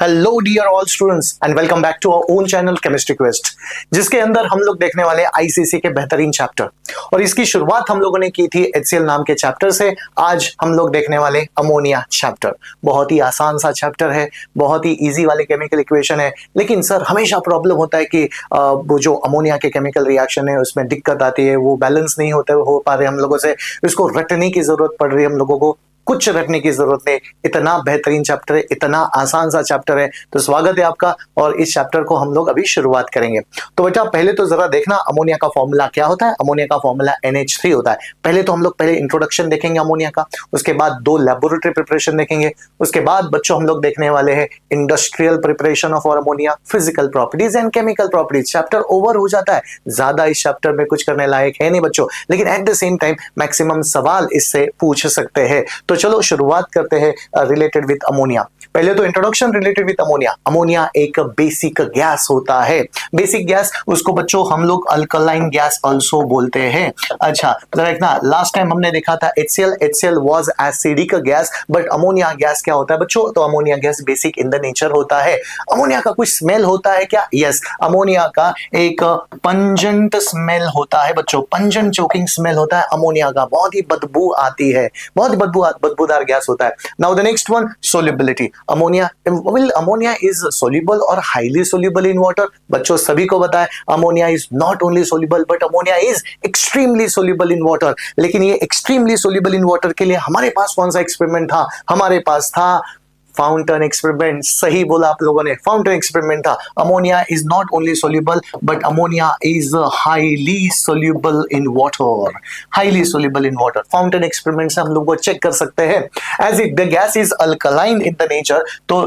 Hello dear all students and welcome back to our own channel chemistry quest, जिसके अंदर हम लोग देखने वाले आईसीसी के बेहतरीन चैप्टर। और इसकी शुरुआत हम लोगों ने की थी एचसीएल नाम के चैप्टर से। आज हम लोग देखने वाले अमोनिया चैप्टर। बहुत ही आसान सा चैप्टर है, बहुत ही इजी वाले केमिकल इक्वेशन है। लेकिन सर हमेशा प्रॉब्लम होता है कि वो जो अमोनिया के केमिकल रिएक्शन है उसमें दिक्कत आती है, वो बैलेंस नहीं हो पा रहे हम लोगों से, इसको रटने की जरूरत पड़ रही है हम लोगों को। कुछ रखने की जरूरत नहीं, इतना बेहतरीन चैप्टर है, इतना आसान सा चैप्टर है। तो स्वागत है आपका और इस चैप्टर को हम लोग अभी शुरुआत करेंगे। तो बेटा पहले तो जरा देखना अमोनिया का फॉर्मूला क्या होता है। अमोनिया का फॉर्मूला NH3 होता है। पहले तो हम लोग इंट्रोडक्शन देखेंगे अमोनिया का, उसके बाद 2 लैबोरेटरी प्रिपरेशन देखेंगे, उसके बाद बच्चों हम लोग देखने वाले हैं industrial preparation of ammonia, physical properties and chemical properties. Chapter over हो जाता है, ज्यादा इस चैप्टर में कुछ करने लायक है नहीं बच्चों, लेकिन at the same time maximum सवाल इससे पूछ सकते हैं। तो चलो शुरुआत करते हैं रिलेटेड विद अमोनिया। पहले तो introduction related with ammonia. Ammonia एक बेसिक गैस होता है। बेसिक गैस, उसको बच्चों हम लोग अल्कलाइन गैस आल्सो बोलते हैं। अच्छा जरा देखना, लास्ट टाइम हमने देखा था HCl was acidic gas, but ammonia gas क्या होता है बच्चों? तो ammonia gas basic in the nature होता है। अमोनिया का कुछ स्मेल होता है क्या? यस, अमोनिया का एक पंजेंट स्मेल होता है बच्चों, पंजेंट चोकिंग स्मेल होता है अमोनिया का, बहुत ही बदबू आती है, बहुत ही बदबूदार गैस होता है। Now the next one, solubility. Ammonia is soluble और हाईली सोल्यूबल इन वाटर। बच्चों सभी को पता है ammonia is not only soluble but ammonia is extremely soluble in water. लेकिन ये एक्सट्रीमली सोल्यूबल इन वाटर के लिए हमारे पास कौन सा एक्सपेरिमेंट था? हमारे पास था फाउंटेन एक्सपेरिमेंट। सही बोला आप लोगों ने, फाउंटेन एक्सपेरिमेंट था। Ammonia is not only soluble but ammonia is highly soluble in water, highly soluble in water. Fountain experiment से हम लोग को चेक कर सकते हैं। As it the gas is alkaline in the nature, तो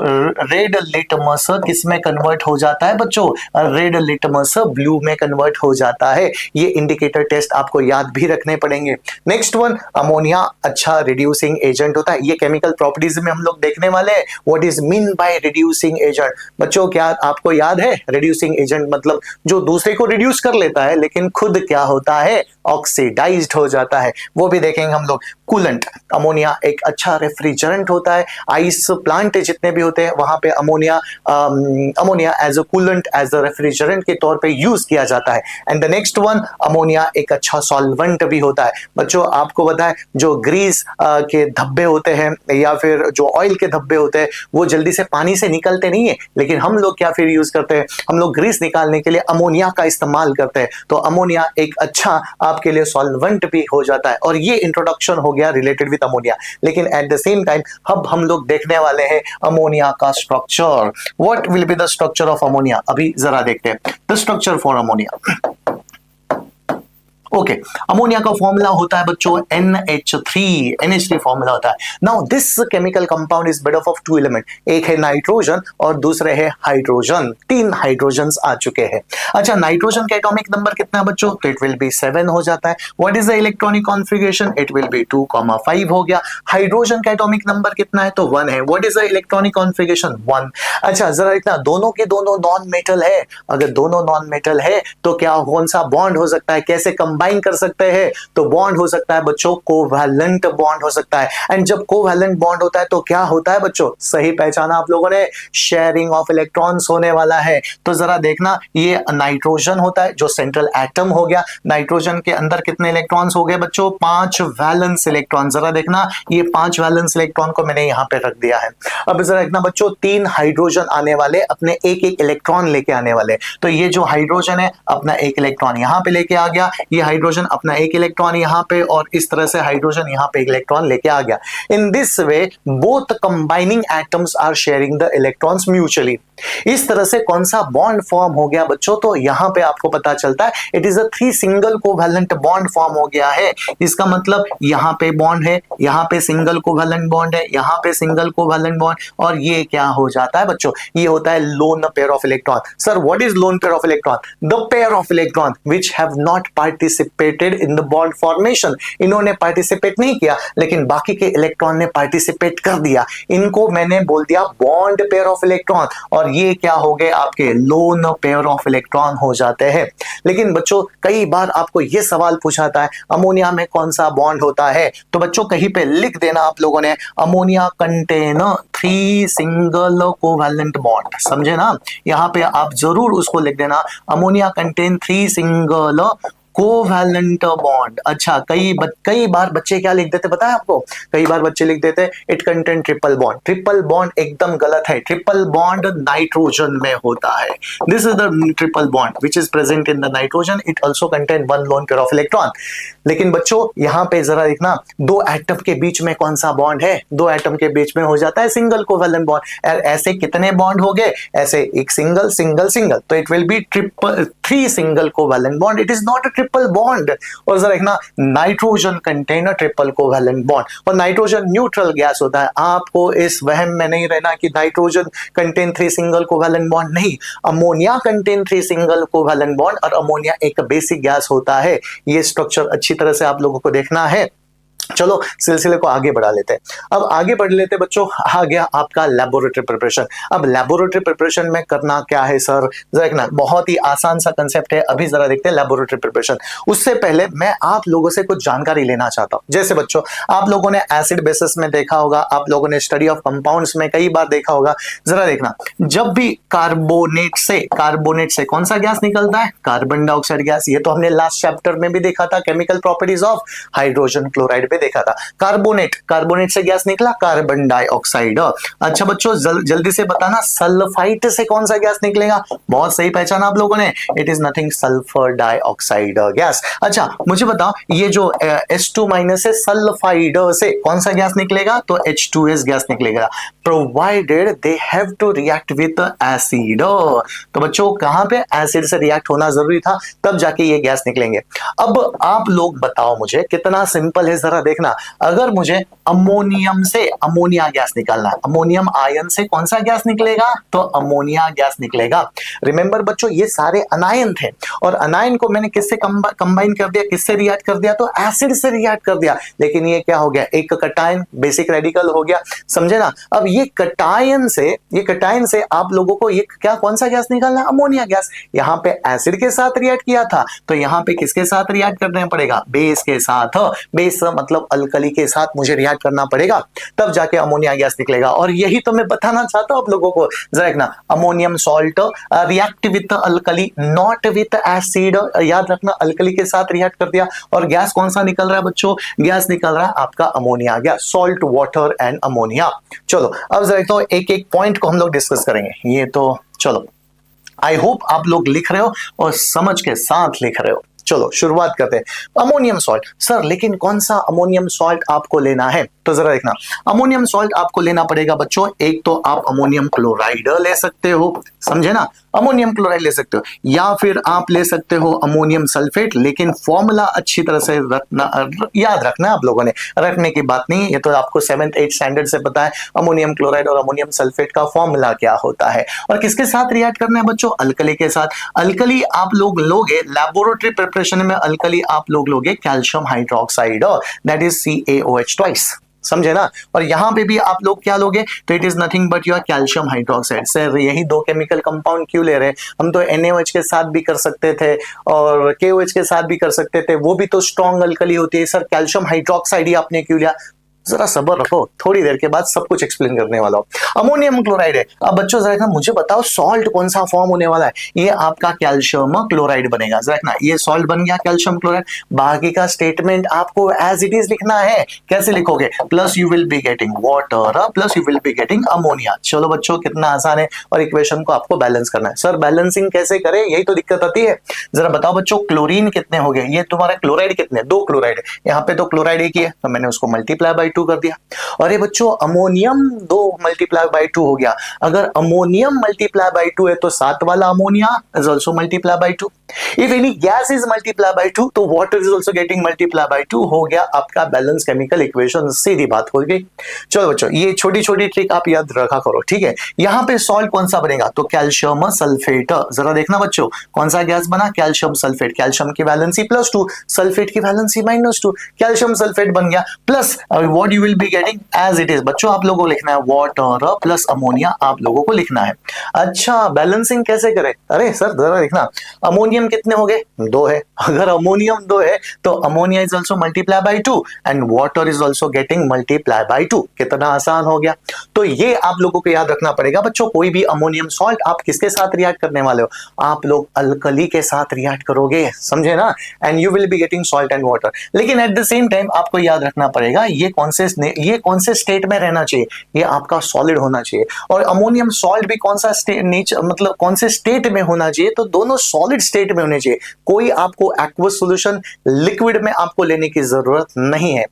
रेड लिटमस किस में कन्वर्ट हो जाता है बच्चों? रेड लिटमस ब्लू में कन्वर्ट हो जाता है। ये इंडिकेटर टेस्ट आपको याद भी रखने पड़ेंगे। नेक्स्ट वन, अमोनिया अच्छा रिड्यूसिंग एजेंट होता है। ये केमिकल प्रॉपर्टीज में हम लोग देखने वाले What is mean by reducing agent? बच्चों क्या आपको याद है रिड्यूसिंग एजेंट मतलब जो दूसरे को रिड्यूस कर लेता है लेकिन खुद क्या होता है? ऑक्सीडाइज्ड हो जाता है। वो भी देखेंगे हम लोग। कूलेंट, अमोनिया एक अच्छा रेफ्रिजरेंट होता है। आइस प्लांट जितने भी होते हैं वहां पे ammonia as a coolant, as a refrigerant के तौर पे यूज किया जाता है। And the next one, ammonia एक अच्छा सॉल्वेंट भी होता है। बच्चों आपको पता है जो ग्रीस के धब्बे होते हैं या फिर जो ऑयल के धब्बे होते हैं वो जल्दी से पानी से निकलते नहीं है, लेकिन हम लोग क्या फिर यूज करते हैं? हम लोग ग्रीस निकालने के लिए अमोनिया का इस्तेमाल करते हैं। तो अमोनिया एक अच्छा आपके लिए सॉल्वेंट भी हो जाता है। और ये इंट्रोडक्शन हो गया रिलेटेड विद अमोनिया। लेकिन एट द सेम टाइम अब हम लोग देखने वाले हैं अमोनिया का structure. What will be the structure of ammonia? अभी जरा देखते हैं the structure for ammonia. Okay, ammonia का फॉर्मूला होता है बच्चों NH3 फॉर्मूला होता है। Now this chemical compound is made up of 2 element, एक है नाइट्रोजन और दूसरे है हाइड्रोजन। 3 हाइड्रोजन्स आ चुके हैं। अच्छा, नाइट्रोजन का एटॉमिक नंबर कितना है बच्चों? तो इट विल बी 7 हो जाता है। What is the electronic configuration? It will B 2,5 हो गया। हाइड्रोजन का एटॉमिक नंबर कितना है? तो 1 है। What is the electronic configuration? 1। अच्छा जरा इतना, दोनों के दोनों नॉन मेटल है। अगर दोनों नॉन मेटल है तो क्या कौन सा बॉन्ड हो सकता है? कैसे कंबाइन कर सकते हैं? तो बॉन्ड हो सकता है बच्चों कोवैलेंट बॉन्ड हो सकता है। एंड जब कोवैलेंट बॉन्ड होता है तो क्या होता है बच्चों? सही पहचाना आप लोगों ने, शेयरिंग ऑफ इलेक्ट्रॉन्स होने वाला है। तो जरा देखना, ये नाइट्रोजन होता है जो सेंट्रल एटम हो गया। नाइट्रोजन के अंदर कितने इलेक्ट्रॉन्स हो गए बच्चों? 5 वैलेंस इलेक्ट्रॉन। जरा देखना, ये 5 वैलेंस इलेक्ट्रॉन को मैंने यहां पे रख दिया है। अब जरा देखना बच्चों, 3 हाइड्रोजन आने वाले, अपने एक इलेक्ट्रॉन लेके आने वाले। तो ये जो हाइड्रोजन है अपना एक इलेक्ट्रॉन यहां पे लेके आ गया, ये हाइड्रोजन अपना एक इलेक्ट्रॉन यहां पे, और इस तरह से हाइड्रोजन यहां पे एक इलेक्ट्रॉन लेके आ गया। In this way both combining atoms are sharing the electrons mutually. इस तरह से कौन सा बॉन्ड फॉर्म हो गया बच्चों? तो यहां पे आपको पता चलता है it is a 3 single covalent bond form हो गया है। इसका मतलब यहां पे बॉन्ड है, यहां पे सिंगल कोवैलेंट बॉन्ड है, यहां पे सिंगल कोवैलेंट बॉन्ड, और ये क्या हो जाता है बच्चों? ये होता है lone pair of electron. Sir what is lone pair of electron? The pair of electron which have not participated participated in the bond formation, इन्होंने पार्टिसिपेट नहीं किया लेकिन बाकी के इलेक्ट्रॉन ने पार्टिसिपेट कर दिया, इनको मैंने बोल दिया बॉन्ड पेयर ऑफ इलेक्ट्रॉन, और ये क्या हो गए आपके लोन पेयर ऑफ इलेक्ट्रॉन हो जाते हैं। लेकिन बच्चों कई बार आपको ये सवाल पूछाता है अमोनिया में कौन सा बॉन्ड होता है, तो बच्चों कहीं पे लिख देना आप लोगों ने ammonia contain 3 single covalent bond, समझे ना, यहाँ पे आप जरूर उसको लिख देना ammonia contain 3 single covalent bond. अच्छा कई बार बच्चे क्या लिख देते पता है आपको, कई बार बच्चे लिख देते it contain triple bond. Triple bond एकदम गलत है, ट्रिपल बॉन्ड नाइट्रोजन में होता है। This is the triple bond which is present in the nitrogen, it also contain 1 lone pair of electron. लेकिन बच्चों यहाँ पे जरा देखना, 2 एटम के बीच में कौन सा बॉन्ड है, 2 एटम के बीच में हो जाता है सिंगल कोवैलेंट बॉन्ड। ऐसे कितने बॉन्ड हो गए, ऐसे एक सिंगल सिंगल सिंगल, तो it will be 3 single covalent bond, it is not a triple bond. और जरा देखना nitrogen contain triple covalent bond, और नाइट्रोजन न्यूट्रल गैस होता है। आपको इस वहम में नहीं रहना कि nitrogen contain 3 single covalent bond, नहीं, ammonia contain 3 single covalent bond, और अमोनिया एक बेसिक गैस होता है। ये स्ट्रक्चर अच्छी तरह से आप लोगों को देखना है। चलो सिलसिले को आगे बढ़ा लेते हैं। अब आगे बढ़ लेते हैं बच्चों, आ गया आपका लेबोरेटरी प्रिपरेशन। अब लेबोरेटरी प्रिपरेशन में करना क्या है सर, जरा देखना, बहुत ही आसान सा कंसेप्ट है। अभी जरा देखते हैं लेबोरेटरी प्रिपरेशन। उससे पहले मैं आप लोगों से कुछ जानकारी लेना चाहता हूं। जैसे बच्चों आप लोगों ने एसिड बेसिस में देखा होगा, आप लोगों ने स्टडी ऑफ कंपाउंड्स में कई बार देखा होगा। जरा देखना, जब भी कार्बोनेट से कौन सा गैस निकलता है, कार्बन डाइऑक्साइड गैस। ये तो हमने लास्ट चैप्टर में भी देखा था, chemical properties of hydrogen chloride देखा था। कार्बोनेट से गैस निकला कार्बन डाइऑक्साइड। अच्छा बच्चों जल्दी से बताना, सल्फाइट से कौन सा गैस निकलेगा, बहुत सही पहचाना आप लोगों ने, it is nothing sulphur dioxide gas. अच्छा मुझे बताओ, ये जो H2 माइनस है सल्फाइड से कौन सा गैस निकलेगा, तो H2S गैस निकलेगा, provided they have to react with acid. तो बच्चों कहां पे एसिड से रिएक्ट होना जरूरी था, तब जाके ये गैस निकलेंगे। अब आप लोग बताओ मुझे, कितना सिंपल है जरा देखना, अगर मुझे अमोनियम से अमोनिया गैस निकालना है, अमोनियम आयन से कौन सा गैस निकलेगा, तो अमोनिया गैस निकलेगा। रिमेंबर बच्चों ये सारे अनायन थे, और अनायन को मैंने किससे कंबाइन कर दिया, किससे रिएक्ट कर दिया, तो एसिड से रिएक्ट कर दिया। लेकिन ये क्या हो गया, एक कटायन बेसिक रेडिकल हो गया, समझे ना। अब ये कटायन से आप लोगों को ये क्या कौन सा गैस निकालना, अमोनिया गैस। यहाँ पे एसिड के साथ रिएक्ट किया था, तो यहाँ पे किसके साथ रिएक्ट करना पड़ेगा, बेस के साथ। बेस मतलब अल्कली के साथ मुझे रिएक्ट करना पड़ेगा, तब जाके अमोनिया गैस निकलेगा। और यही तो मैं बताना चाहता हूं आप लोगों को। जरा देखना, ammonium salt react with alkali not with acid, याद रखना अल्कली के साथ रिएक्ट कर दिया, और गैस कौन सा निकल रहा है बच्चों, गैस निकल रहा है आपका ammonia gas, salt water and ammonia. चलो अब जरा देखो, एक एक पॉइंट को हम लोग डिस्कस करेंगे। ये तो चलो आई होप आप लोग लिख रहे हो और समझ के साथ लिख रहे हो। चलो शुरुआत करते हैं। अमोनियम सॉल्ट, सर लेकिन कौन सा अमोनियम सॉल्ट आपको लेना है, तो जरा देखना, अमोनियम सॉल्ट आपको लेना पड़ेगा बच्चों, एक तो आप अमोनियम क्लोराइड ले सकते हो, समझे ना, अमोनियम क्लोराइड ले सकते हो, या फिर आप ले सकते हो अमोनियम सल्फेट। लेकिन फॉर्मूला अच्छी तरह से याद रखना, आप लोगों ने, रखने की बात नहीं, ये तो आपको 7th 8th स्टैंडर्ड से पता है अमोनियम क्लोराइड और अमोनियम सल्फेट का फॉर्मूला क्या होता है। और किसके साथ रिएक्ट करना है बच्चों, अल्कली के साथ। अल्कली आप लोग लोगे लेबोरेटरी प्रिपरेशन में, अल्कली आप लोग लोगे calcium hydroxide, that is CaOH twice, समझे ना। और यहां पे भी आप लोग क्या लोगे, तो it is nothing but your calcium hydroxide. Sir यही 2 केमिकल कंपाउंड क्यों ले रहे हैं, हम तो NaOH के साथ भी कर सकते थे और KOH के साथ भी कर सकते थे, वो भी तो स्ट्रॉन्ग अल्कली होती है। सर कैल्शियम हाइड्रोक्साइड ही आपने क्यों लिया, जरा सब्र रखो, थोड़ी देर के बाद सब कुछ एक्सप्लेन करने वाला हूं। अमोनियम क्लोराइड है। अब बच्चों जरा मुझे बताओ सॉल्ट कौन सा फॉर्म होने वाला है, ये आपका कैल्शियम क्लोराइड बनेगा। जरा ये सॉल्ट बन गया कैल्शियम क्लोराइड, बाकी का स्टेटमेंट आपको एज इट इज लिखना है। कैसे लिखोगे, plus you will be getting water plus you will be getting ammonia. चलो बच्चों कितना आसान है, और इक्वेशन को आपको बैलेंस करना है। सर बैलेंसिंग कैसे करें, यही तो दिक्कत आती है। जरा बताओ बच्चों, क्लोरीन कितने हो गए, ये तुम्हारा क्लोराइड कितने, 2 क्लोराइड, यहाँ पे तो क्लोराइड एक ही है, तो मैंने उसको मल्टीप्लाई बाई 2 कर दिया। अरे बच्चों अमोनियम 2 मल्टीप्लाई बाई 2 हो गया। अगर अमोनियम मल्टीप्लाई बाई 2 है तो साथ वाला ammonia is also multiply by 2। If any gas is multiply by 2 तो water is also getting multiply by 2। हो गया आपका बैलेंस केमिकल इक्वेशन, सीधी बात हो गई। चलो बच्चों ये छोटी छोटी ट्रिक आप याद रखा करो, ठीक है। यहाँ पे सॉल्ट कौन सा बनेगा, तो कैल्शियम सल्फेट। जरा देखना बच्चों कौन सा गैस बना, कैल्शियम सल्फेट। कैल्शियम की वैलेंसी +2, सल्फेट की वैलेंसी -2, कैल्शियम सल्फेट बन गया। Plus what you will be getting as it is, बच्चों आप लोगों को लिखना है वाटर प्लस अमोनिया, आप लोगों को लिखना है। अच्छा बैलेंसिंग कैसे करें, अरे सर जरा देखना अमोनियम कितने हो गए, 2 है। अगर अमोनियम 2 है तो ammonia is also multiply by 2 and water is also getting multiply by 2। कितना आसान हो गया। तो ये आप लोगों को याद रखना पड़ेगा बच्चों, कोई भी अमोनियम सॉल्ट आप किसके साथ रिएक्ट करने वाले हो, आप लोग अल्कली के साथ रिएक्ट करोगे, समझे ना, and you will be getting salt and water. लेकिन एट द सेम टाइम आपको याद रखना पड़ेगा ये कौन से स्टेट में रहना चाहिए, ये आपका सॉलिड होना चाहिए। और अमोनियम सॉल्ट भी कौन सा नेचर मतलब कौन से स्टेट में होना चाहिए, तो दोनों सॉलिड स्टेट में होने चाहिए। कोई आपको एक्वस सॉल्यूशन लिक्विड में आपको लेने की जरूरत नहीं है,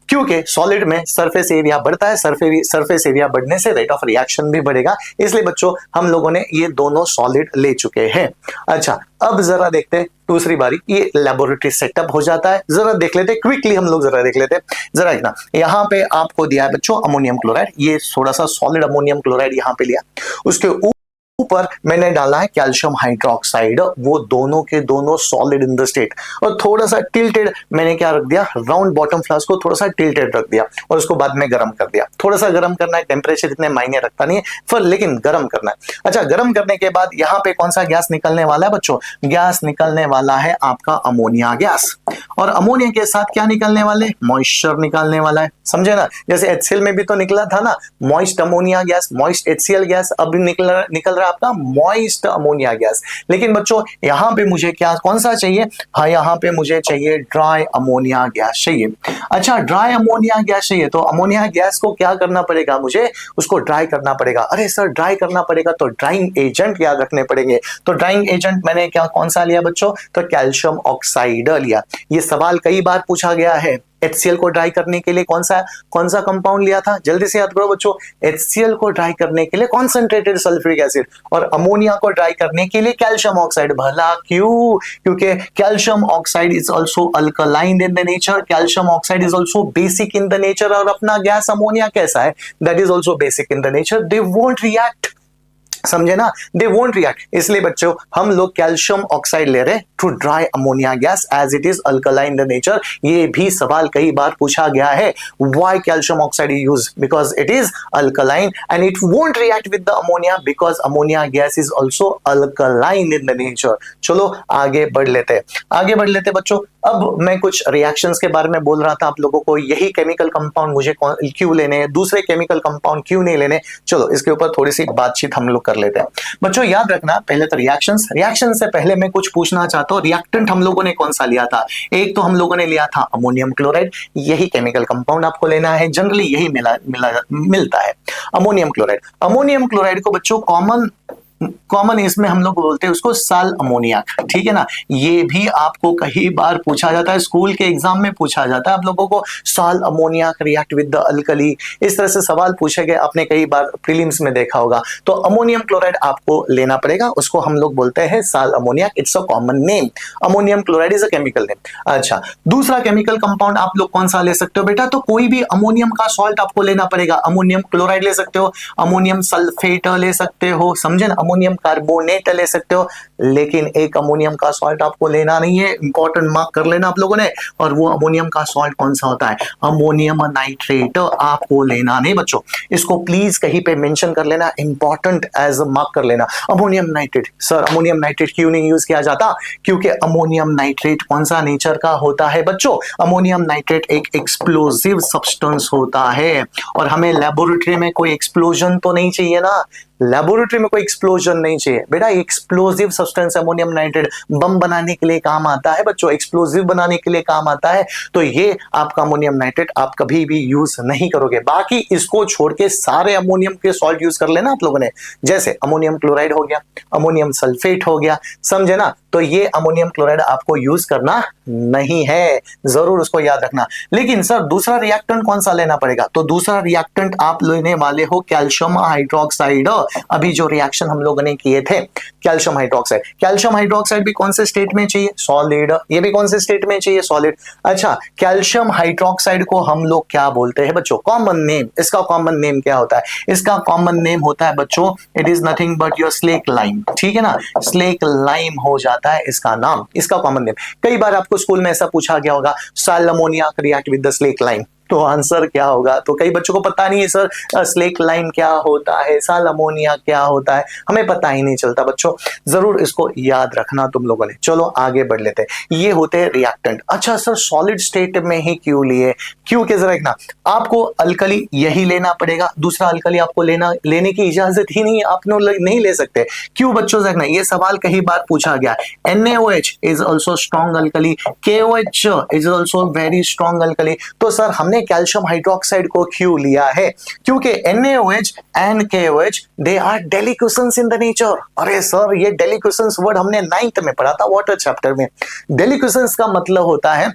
क्योंकि सॉलिड में सरफेस एरिया बढ़ता है, सरफेस एरिया बढ़ने से रेट ऑफ रिएक्शन भी बढ़ेगा। इसलिए बच्चों हम लोगों ने ये दोनों सॉलिड ले चुके हैं। अच्छा अब जरा देखते हैं दूसरी बारी, ये लेबोरेटरी सेटअप हो जाता है, जरा देख लेते हैं क्विकली, हम लोग जरा देख लेते हैं। जरा देखना यहाँ पे आपको दिया है बच्चों अमोनियम क्लोराइड, ये थोड़ा सा सॉलिड अमोनियम क्लोराइड यहाँ पे लिया, उसके ऊपर मैंने डाला है कैल्शियम हाइड्रोक्साइड, वो दोनों के दोनों सॉलिड इन द स्टेट। और थोड़ा सा टिल्टेड मैंने क्या रख दिया, राउंड बॉटम फ्लास्क को थोड़ा सा टिल्टेड रख दिया और उसको बाद में गर्म कर दिया। थोड़ा सा गर्म करना है, टेम्परेचर इतने मायने रखता नहीं है फिर, लेकिन गर्म करना है। अच्छा गर्म करने के बाद यहाँ पे कौन सा गैस निकलने वाला है बच्चों, गैस निकलने वाला है आपका अमोनिया गैस। और अमोनिया के साथ क्या निकलने वाले, मॉइस्चर निकलने वाला है, समझे ना। जैसे HCl में भी तो निकला था ना moist ammonia gas, moist HCl gas, अब निकल रहा आपका मॉइस्ट अमोनिया गैस। लेकिन बच्चों यहाँ पे मुझे क्या कौन सा चाहिए, हाँ यहाँ पे मुझे चाहिए ड्राई अमोनिया गैस चाहिए। अच्छा ड्राई अमोनिया गैस चाहिए तो अमोनिया गैस को क्या करना पड़ेगा, मुझे उसको ड्राई करना पड़ेगा। अरे सर ड्राई करना पड़ेगा तो ड्राइंग एजेंट याद रखने पड़ेगे। तो ड्राइंग एजेंट मैंने क्या कौन सा लिया बच्चों, तो कैल्शियम ऑक्साइड लिया। ये सवाल कई बार पूछा गया है, HCl को ड्राई करने के लिए कौन सा कंपाउंड लिया था, जल्दी से याद करो बच्चों। HCl को ड्राई करने के लिए कॉन्सेंट्रेटेड सल्फ्यूरिक एसिड और अमोनिया को ड्राई करने के लिए कैल्शियम ऑक्साइड। भला क्यों, क्योंकि calcium oxide is also alkaline in the nature, calcium oxide is also basic in the nature. और अपना गैस अमोनिया कैसा है, that is also basic in the nature, they won't react, समझे ना, दे वोंट रिएक्ट। इसलिए बच्चों हम लोग कैल्शियम ऑक्साइड ले रहे हैं to dry ammonia gas as it is alkaline the nature. ये भी सवाल कई बार पूछा गया है, why calcium oxide use, because it is alkaline and it won't react with the ammonia because ammonia gas is also alkaline in the nature. चलो आगे बढ़ लेते बच्चों। अब मैं कुछ रिएक्शंस के बारे में बोल रहा था आप लोगों को, यही केमिकल कंपाउंड मुझे क्यों लेने हैं, दूसरे केमिकल कंपाउंड क्यों नहीं लेने। चलो इसके ऊपर थोड़ी सी बातचीत हम लोग कर लेते हैं बच्चों। याद रखना पहले तो रिएक्शन से पहले मैं कुछ पूछना चाहता हूं, रिएक्टेंट हम लोगों ने कौन सा लिया था, एक तो हम लोगों ने लिया था अमोनियम क्लोराइड, यही केमिकल कंपाउंड आपको लेना है, जनरली यही मिलता है अमोनियम क्लोराइड। अमोनियम क्लोराइड को बच्चों कॉमन इसमें हम लोग बोलते हैं उसको साल अमोनियक, ठीक है ना। ये भी आपको कई बार पूछा जाता है, स्कूल के एग्जाम में पूछा जाता है आप लोगों को, साल अमोनियक रिएक्ट विद द अल्कली, इस तरह से सवाल पूछे गए, आपने कई बार प्रीलिम्स में देखा होगा। तो अमोनियम क्लोराइड आपको लेना पड़ेगा, उसको हम लोग बोलते हैं sal ammoniac, it's a common name, ammonium chloride is a chemical name. अच्छा दूसरा केमिकल कंपाउंड आप लोग कौन सा ले सकते हो बेटा, तो कोई भी अमोनियम का सॉल्ट आपको लेना पड़ेगा। अमोनियम क्लोराइड ले सकते हो, अमोनियम सल्फेट ले सकते हो, समझे ना, अमोनियम कार्बोनेट ले सकते हो, लेकिन एक अमोनियम का सॉल्ट आपको लेना नहीं है, इंपॉर्टेंट मार्क कर लेना आप लोगों ने। और वो अमोनियम का सॉल्ट कौन सा होता है, अमोनियम नाइट्रेट आपको लेना नहीं बच्चों, इसको प्लीज कहीं पे मेंशन कर लेना, इंपॉर्टेंट एज अ मार्क कर लेना। Ammonium nitrate, sir ammonium nitrate क्यों नहीं यूज किया जाता, क्योंकि अमोनियम नाइट्रेट कौन सा नेचर का होता है बच्चों, अमोनियम नाइट्रेट एक एक्सप्लोसिव सब्सटेंस होता है और हमें लेबोरेटरी में कोई एक्सप्लोजन तो नहीं चाहिए ना, लेबोरेटरी में कोई एक्सप्लोजन नहीं चाहिए बेटा, एक्सप्लोसिव सब्सटेंस अमोनियम नाइट्रेट बम बनाने के लिए काम आता है बच्चों, एक्सप्लोजिव बनाने के लिए काम आता है, तो ये आपका अमोनियम नाइट्रेट आप कभी भी यूज नहीं करोगे। बाकी इसको छोड़ के सारे अमोनियम के सॉल्ट यूज कर लेना आप लोगों ने, जैसे अमोनियम क्लोराइड हो गया, अमोनियम सल्फेट हो गया, समझे ना, तो ये अमोनियम क्लोराइड आपको यूज करना नहीं है, जरूर उसको याद रखना। लेकिन सर दूसरा रिएक्टेंट कौन सा लेना पड़ेगा, तो दूसरा रिएक्टेंट आप लेने वाले हो कैल्शियम हाइड्रोक्साइड। अभी जो रिएक्शन हम लोगों ने किए थे कैल्शियम हाइड्रोक्साइड, कैल्शियम हाइड्रोक्साइड भी कौन से स्टेट में चाहिए, सॉलिड, ये भी कौन से स्टेट में चाहिए, सॉलिड। अच्छा, कैल्शियम हाइड्रोक्साइड को हम लोग क्या बोलते हैं बच्चों, कॉमन नेम, इसका कॉमन नेम क्या होता है, इसका कॉमन नेम होता है बच्चों, it is nothing but your slack lime, ठीक है ना, स्लेक लाइम हो जाता है इसका नाम, इसका कॉमन नेम। कई बार आपको स्कूल में ऐसा पूछा गया होगा, साल ammonia react with the slack lime, तो आंसर क्या होगा, तो कई बच्चों को पता नहीं है सर स्लेक लाइम क्या होता है, साल अमोनिया क्या होता है, हमें पता ही नहीं चलता बच्चों, जरूर इसको याद रखना तुम लोगों ने। चलो आगे बढ़ लेते हैं, ये होते हैं रिएक्टेंट। अच्छा सर सॉलिड स्टेट में ही क्यों लिए, क्यों के जरा देखना, आपको अल्कली यही लेना पड़ेगा, दूसरा अल्कली आपको लेने की इजाजत ही नहीं, आप नहीं ले सकते। क्यों बच्चों देखना, ये सवाल कई बार पूछा गया, NaOH is also strong alkali, KOH is also very strong alkali, तो सर हमने कैल्शियम हाइड्रोक्साइड को क्यों लिया है, क्योंकि NaOH and KOH they are deliquescence in the nature. अरे सर ये डेलिक्वेशंस वर्ड हमने 9th में पढ़ा था वाटर चैप्टर में। डेलिक्वेशंस का मतलब होता है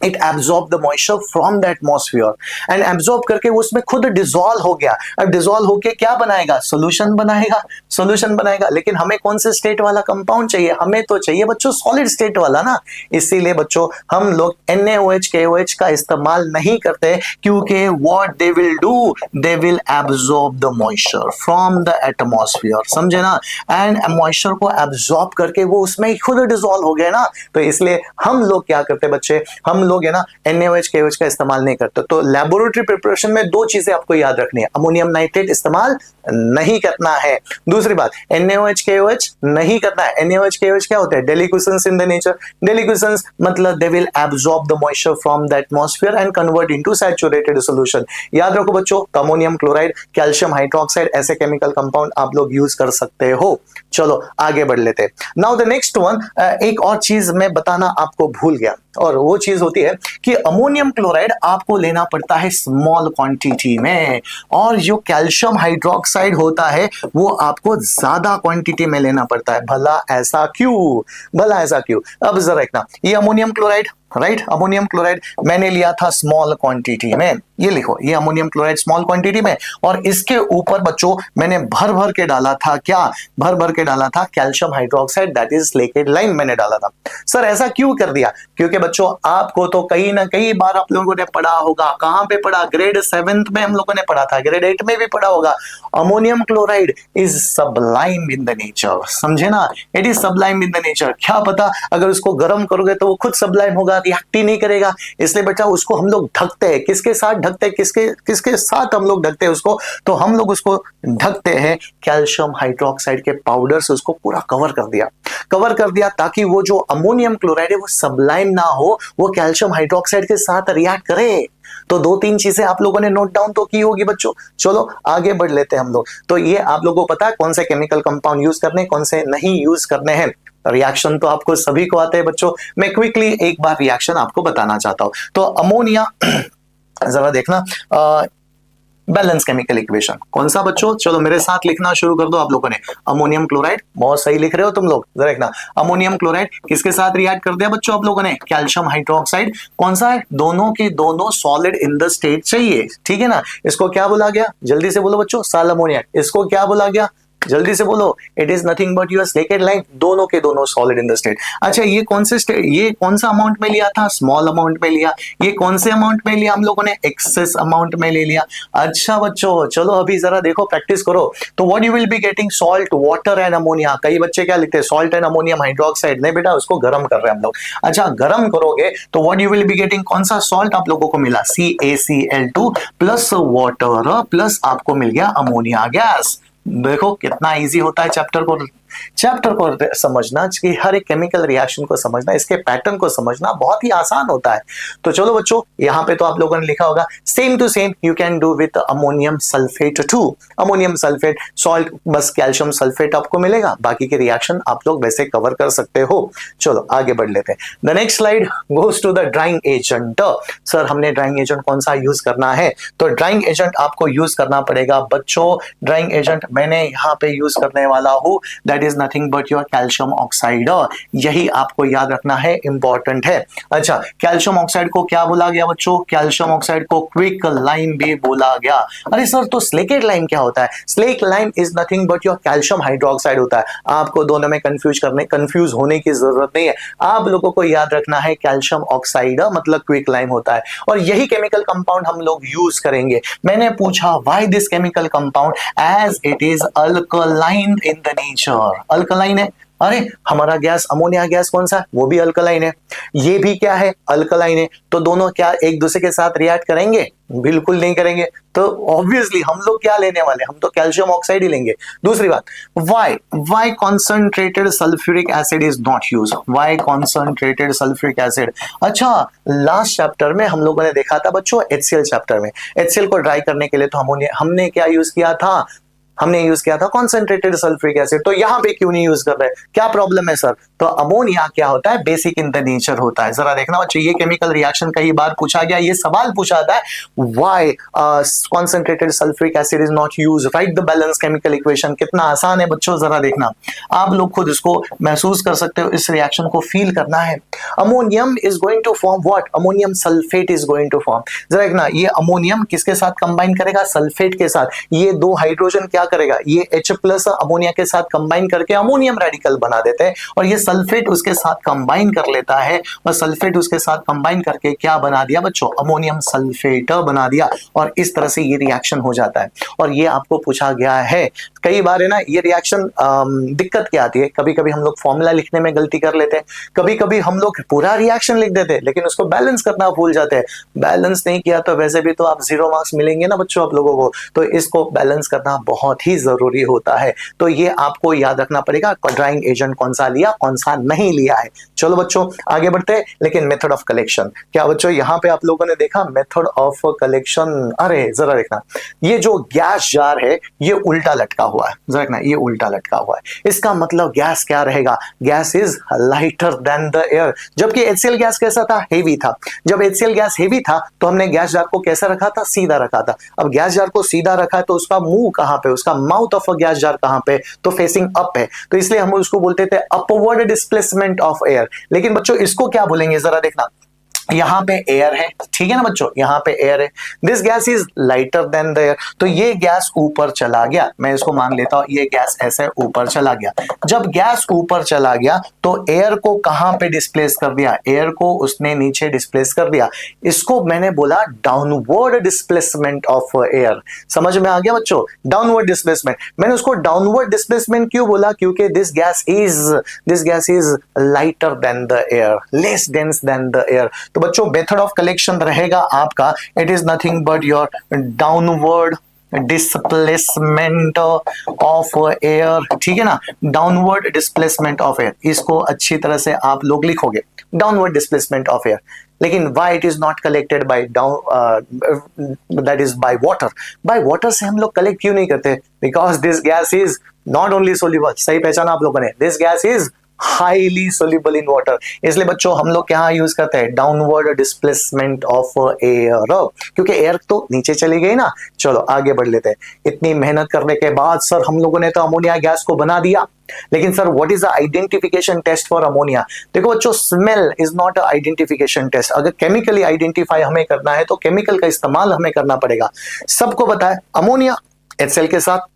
it absorb the moisture from the atmosphere and absorb करके वो उसमें खुद डिसॉल्व हो गया। अब डिसॉल्व होके क्या बनाएगा, सोल्यूशन बनाएगा, सोल्यूशन बनाएगा। लेकिन हमें कौन से स्टेट वाला कंपाउंड चाहिए, हमें तो चाहिए बच्चों सॉलिड स्टेट वाला ना। इसीलिए बच्चों हम लोग NaOH KOH का इस्तेमाल नहीं करते, क्योंकि what they will do, they will absorb the moisture from the atmosphere, समझे ना, एंड मॉइस्चर को एब्जॉर्ब करके वो उसमें खुद डिसॉल्व हो गया ना। तो इसलिए हम लोग क्या करते बच्चे, हम लोग है ना NaOH KOH का इस्तेमाल नहीं करते। तो लेबोरेटरी प्रिपरेशन में दो चीजें आपको याद रखनी है, अमोनियम नाइट्रेट इस्तेमाल नहीं करना है, दूसरी बात NaOH KOH नहीं करना है। NaOH KOH क्या होता है, डेलिक्वेशंस इन द नेचर, डेलिक्वेशंस मतलब they will absorb the moisture from the atmosphere and convert into saturated solution. याद रखो बच्चों, अमोनियम क्लोराइड, कैल्शियम हाइड्रोक्साइड ऐसे केमिकल कंपाउंड आप लोग यूज कर सकते हो। चलो आगे बढ़ लेते हैं। नाउ द नेक्स्ट वन, एक और चीज मैं बताना आपको भूल गया, और वो चीज होती है कि अमोनियम क्लोराइड आपको लेना पड़ता है स्मॉल क्वांटिटी में, और जो कैल्शियम हाइड्रोक्साइड होता है वो आपको ज्यादा क्वांटिटी में लेना पड़ता है। भला ऐसा क्यों, भला ऐसा क्यों, अब जरा देखना, ये ammonium chloride, right, ammonium chloride मैंने लिया था स्मॉल क्वांटिटी में, ये लिखो, ये अमोनियम क्लोराइड स्मॉल क्वांटिटी में, और इसके ऊपर बच्चों मैंने भर भर के डाला था, क्या भर भर के डाला था, calcium hydroxide, that is slaked lime मैंने डाला था। सर ऐसा क्यों कर दिया, क्योंकि बच्चों आपको तो कहीं ना कहीं बार आप लोगों ने पढ़ा होगा, कहां पे पढ़ा, ग्रेड 7th में हम लोगों ने पढ़ा था, ग्रेड 8 में भी पढ़ा होगा, ammonium chloride is Sublime in the nature, समझे ना, it is Sublime in the nature. क्या पता अगर उसको गर्म करोगे तो वो खुद सबलाइम होगा, रिएक्ट ही नहीं करेगा, इसलिए बच्चा उसको हम लोग ढकते हैं, किसके साथ ढकते हैं, किसके साथ हम लोग ढकते हैं उसको, तो हम लोग उसको ढकते हैं कैल्शियम हाइड्रोक्साइड के पाउडर से, उसको पूरा कवर कर दिया ताकि वो जो अमोनियम क्लोराइड है वो सबलाइम ना हो, वो कैल्शियम हाइड्रोक्साइड के साथ रिएक्ट करे। तो दो तीन चीजें आप लोगों ने नोट डाउन तो की होगी बच्चों। चलो आगे बढ़ लेते हैं हम लोग। तो ये आप लोगों को पता है कौन से केमिकल कंपाउंड यूज करने, कौन से नहीं यूज करने हैं। रिएक्शन तो आपको सभी को आते हैं बच्चों, मैं क्विकली एक बार रिएक्शन आपको बताना चाहता हूं। तो अमोनिया जरा देखना, बैलेंस केमिकल इक्वेशन कौन सा बच्चों, चलो मेरे साथ लिखना शुरू कर दो आप लोगों ने। अमोनियम क्लोराइड, बहुत सही लिख रहे हो तुम लोग, जरा देखना, अमोनियम क्लोराइड किसके साथ रिएक्ट कर दिया बच्चों आप लोगों ने, कैल्शियम हाइड्रोक्साइड, कौन सा है, दोनों के दोनों सॉलिड इन द स्टेट चाहिए, ठीक है ना। इसको क्या बोला गया, जल्दी से बोलो बच्चों, साल अमोनिया। इसको क्या बोला गया, जल्दी से बोलो, it is nothing but your slaked line, दोनों के दोनों सॉलिड इन द स्टेट। अच्छा ये कौन से स्टेट, ये कौन सा अमाउंट में लिया था, स्मॉल अमाउंट में लिया। ये कौन से अमाउंट में लिया हम लोगों ने, एक्सेस अमाउंट में ले लिया। अच्छा बच्चों चलो अभी जरा देखो, प्रैक्टिस करो। तो what you will be getting, salt water and ammonia. कई बच्चे क्या लिखते हैं, सॉल्ट एंड अमोनियम हाइड्रोक्साइड, नहीं बेटा उसको गर्म कर रहे हैं हम लोग। अच्छा गर्म करोगे तो what you will be getting, कौन सा सॉल्ट आप लोगों को मिला, CaCl2 प्लस वाटर प्लस आपको मिल गया अमोनिया गैस। देखो कितना इजी होता है चैप्टर को चैप्टर को समझना, कि हर एक केमिकल रिएक्शन को समझना, इसके पैटर्न को समझना बहुत ही आसान होता है। तो चलो बच्चों, यहाँ पे तो आप लोगों ने लिखा होगा same to same you can do with ammonium sulphate too. Ammonium sulphate salt, बस कैल्शियम सल्फेट आपको मिलेगा, बाकी के रिएक्शन आप लोग वैसे कवर कर सकते हो। चलो आगे बढ़ लेते हैं। The next slide goes to the drying agent. Sir हमने ड्राइंग एजेंट कौन सा यूज करना है? तो ड्राइंग एजेंट आपको यूज करना पड़ेगा बच्चों। ड्राइंग एजेंट मैंने यहाँ पे यूज करने वाला हूँ, that is nothing but your calcium oxide. यही आपको याद रखना है, इंपॉर्टेंट है। अच्छा, कैल्शियम ऑक्साइड को क्या बोला गया बच्चों? कैल्शियम ऑक्साइड को क्विक लाइम भी बोला गया। अरे सर तो स्लेकेट लाइम क्या होता है? Slack lime is nothing but your calcium hydroxide होता है। आपको दोनों में कंफ्यूज होने की जरूरत नहीं है। आप लोगों को याद रखना है कैल्शियम ऑक्साइड मतलब क्विक लाइम होता है, और यही केमिकल कंपाउंड हम लोग यूज करेंगे। मैंने पूछा why this chemical compound, as it is alkaline in the nature. Alkaline है। अरे हमारा गैस अमोनिया गैस कौन सा है? वो भी अल्कलाइन है। ये भी क्या है? अल्कलाइन है। तो दोनों क्या एक दूसरे के साथ रिएक्ट करेंगे? बिल्कुल नहीं करेंगे। तो ऑब्वियसली हम लोग क्या लेने वाले? हम तो कैल्शियम ऑक्साइड ही लेंगे। दूसरी बात, why concentrated sulphuric acid is not use? Why concentrated sulphuric acid? अच्छा, लास्ट चैप्टर में हम लोगों ने देखा था बच्चों, HCl चैप्टर में, HCl को ड्राई करने के लिए तो हमने क्या यूज किया था? हमने यूज किया था कॉन्सेंट्रेटेड सल्फ्यूरिक एसिड। तो यहां पे क्यों नहीं यूज कर रहे? क्या प्रॉब्लम है सर? तो अमोनिया क्या होता है? बेसिक इन द नेचर होता है। जरा देखना बच्चों, ये केमिकल रिएक्शन कई बार पूछा गया, ये सवाल पूछा था, why concentrated sulphuric acid is not use, right the balance chemical equation. कितना आसान है बच्चों, जरा देखना। आप लोग खुद इसको महसूस कर सकते हो, इस रिएक्शन को फील करना है। Ammonium is going to form what? Ammonium sulphate is going to form. जरा देखना, ये अमोनियम किसके साथ कंबाइन करेगा? सल्फेट के साथ। ये दो हाइड्रोजन क्या करेगा? ये H प्लस अमोनिया के साथ कंबाइन करके अमोनियम रेडिकल बना देते हैं, और ये सल्फेट उसके साथ कंबाइन कर लेता है, और सल्फेट उसके साथ कंबाइन करके क्या बना दिया बच्चों? अमोनियम सल्फेट बना दिया। और इस तरह से ये रिएक्शन हो जाता है। और ये आपको पूछा गया है कई बार, है ना। ये रिएक्शन दिक्कत क्या आती है? कभी कभी हम लोग फॉर्मूला लिखने में गलती कर लेते हैं, कभी कभी हम लोग पूरा रिएक्शन लिख देते हैं, लेकिन उसको बैलेंस करना भूल जाते हैं। बैलेंस नहीं किया तो वैसे भी तो आप 0 मार्क्स मिलेंगे ना बच्चों आप लोगों को। तो इसको बैलेंस करना बहुत ही जरूरी होता है। तो ये आपको याद रखना पड़ेगा, ड्राइंग एजेंट कौन सा लिया, कौन सा नहीं लिया है। चलो बच्चों आगे बढ़ते हैं। लेकिन मेथड ऑफ कलेक्शन क्या बच्चों? यहां पे आप लोगों ने देखा मेथड ऑफ कलेक्शन। अरे जरा देखना, ये जो गैस जार है ये उल्टा लटका हुआ है। जरा देखना, ये उल्टा लटका हुआ है। इसका मतलब गैस क्या रहेगा? Gas is lighter than the air. जबकि HCl गैस कैसा था? हेवी था। जब HCl गैस हेवी था तो हमने गैस जार को कैसा रखा था? सीधा रखा था। अब गैस जार को सीधा रखा है तो उसका मुंह कहां पे? उसका mouth of a gas jar कहां पे? तो फेसिंग अप है। तो इसलिए हम उसको बोलते थे अपवर्ड डिस्प्लेसमेंट ऑफ एयर। लेकिन बच्चों इसको क्या बोलेंगे? जरा देखना, यहां पे एयर है, ठीक है ना बच्चों, यहां पे एयर है। This gas is lighter than the air. तो ये गैस ऊपर चला गया, मैं इसको मान लेता हूं ये गैस ऐसे ऊपर चला गया। जब गैस ऊपर चला गया तो एयर को कहां पे डिस्प्लेस कर दिया? एयर को उसने नीचे डिस्प्लेस कर दिया। इसको मैंने बोला डाउनवर्ड डिस्प्लेसमेंट ऑफ एयर। समझ में आ गया बच्चों? Downward displacement. मैंने उसको डाउनवर्ड डिस्प्लेसमेंट क्यों बोला? क्योंकि this gas is lighter than the air, less dense then the air. तो बच्चों मेथड ऑफ कलेक्शन रहेगा आपका, it is nothing but your downward displacement of air, ठीक है ना। डाउनवर्ड डिस्प्लेसमेंट ऑफ एयर, इसको अच्छी तरह से आप लोग लिखोगे, डाउनवर्ड डिस्प्लेसमेंट ऑफ एयर। लेकिन why it is not collected by that is by water. By water से हम लोग कलेक्ट क्यों नहीं करते? Because this gas is not only soluble, सही पहचाना आप लोगों ने, this gas is highly soluble in water. इसलिए बच्चों हम लोग क्या यूज करते हैं? डाउनवर्ड डिस्प्लेसमेंट ऑफ एयर, क्योंकि एयर तो नीचे चली गई ना। चलो आगे बढ़ लेते हैं। इतनी मेहनत करने के बाद सर हम लोगों ने तो अमोनिया गैस को बना दिया, लेकिन sir what is the identification test for ammonia? देखो बच्चों, smell is not a identification test. अगर केमिकली आइडेंटिफाई हमें करना है तो केमिकल का इस्तेमाल हमें करना पड़ेगा। सबको पता है अमोनिया HCl के साथ,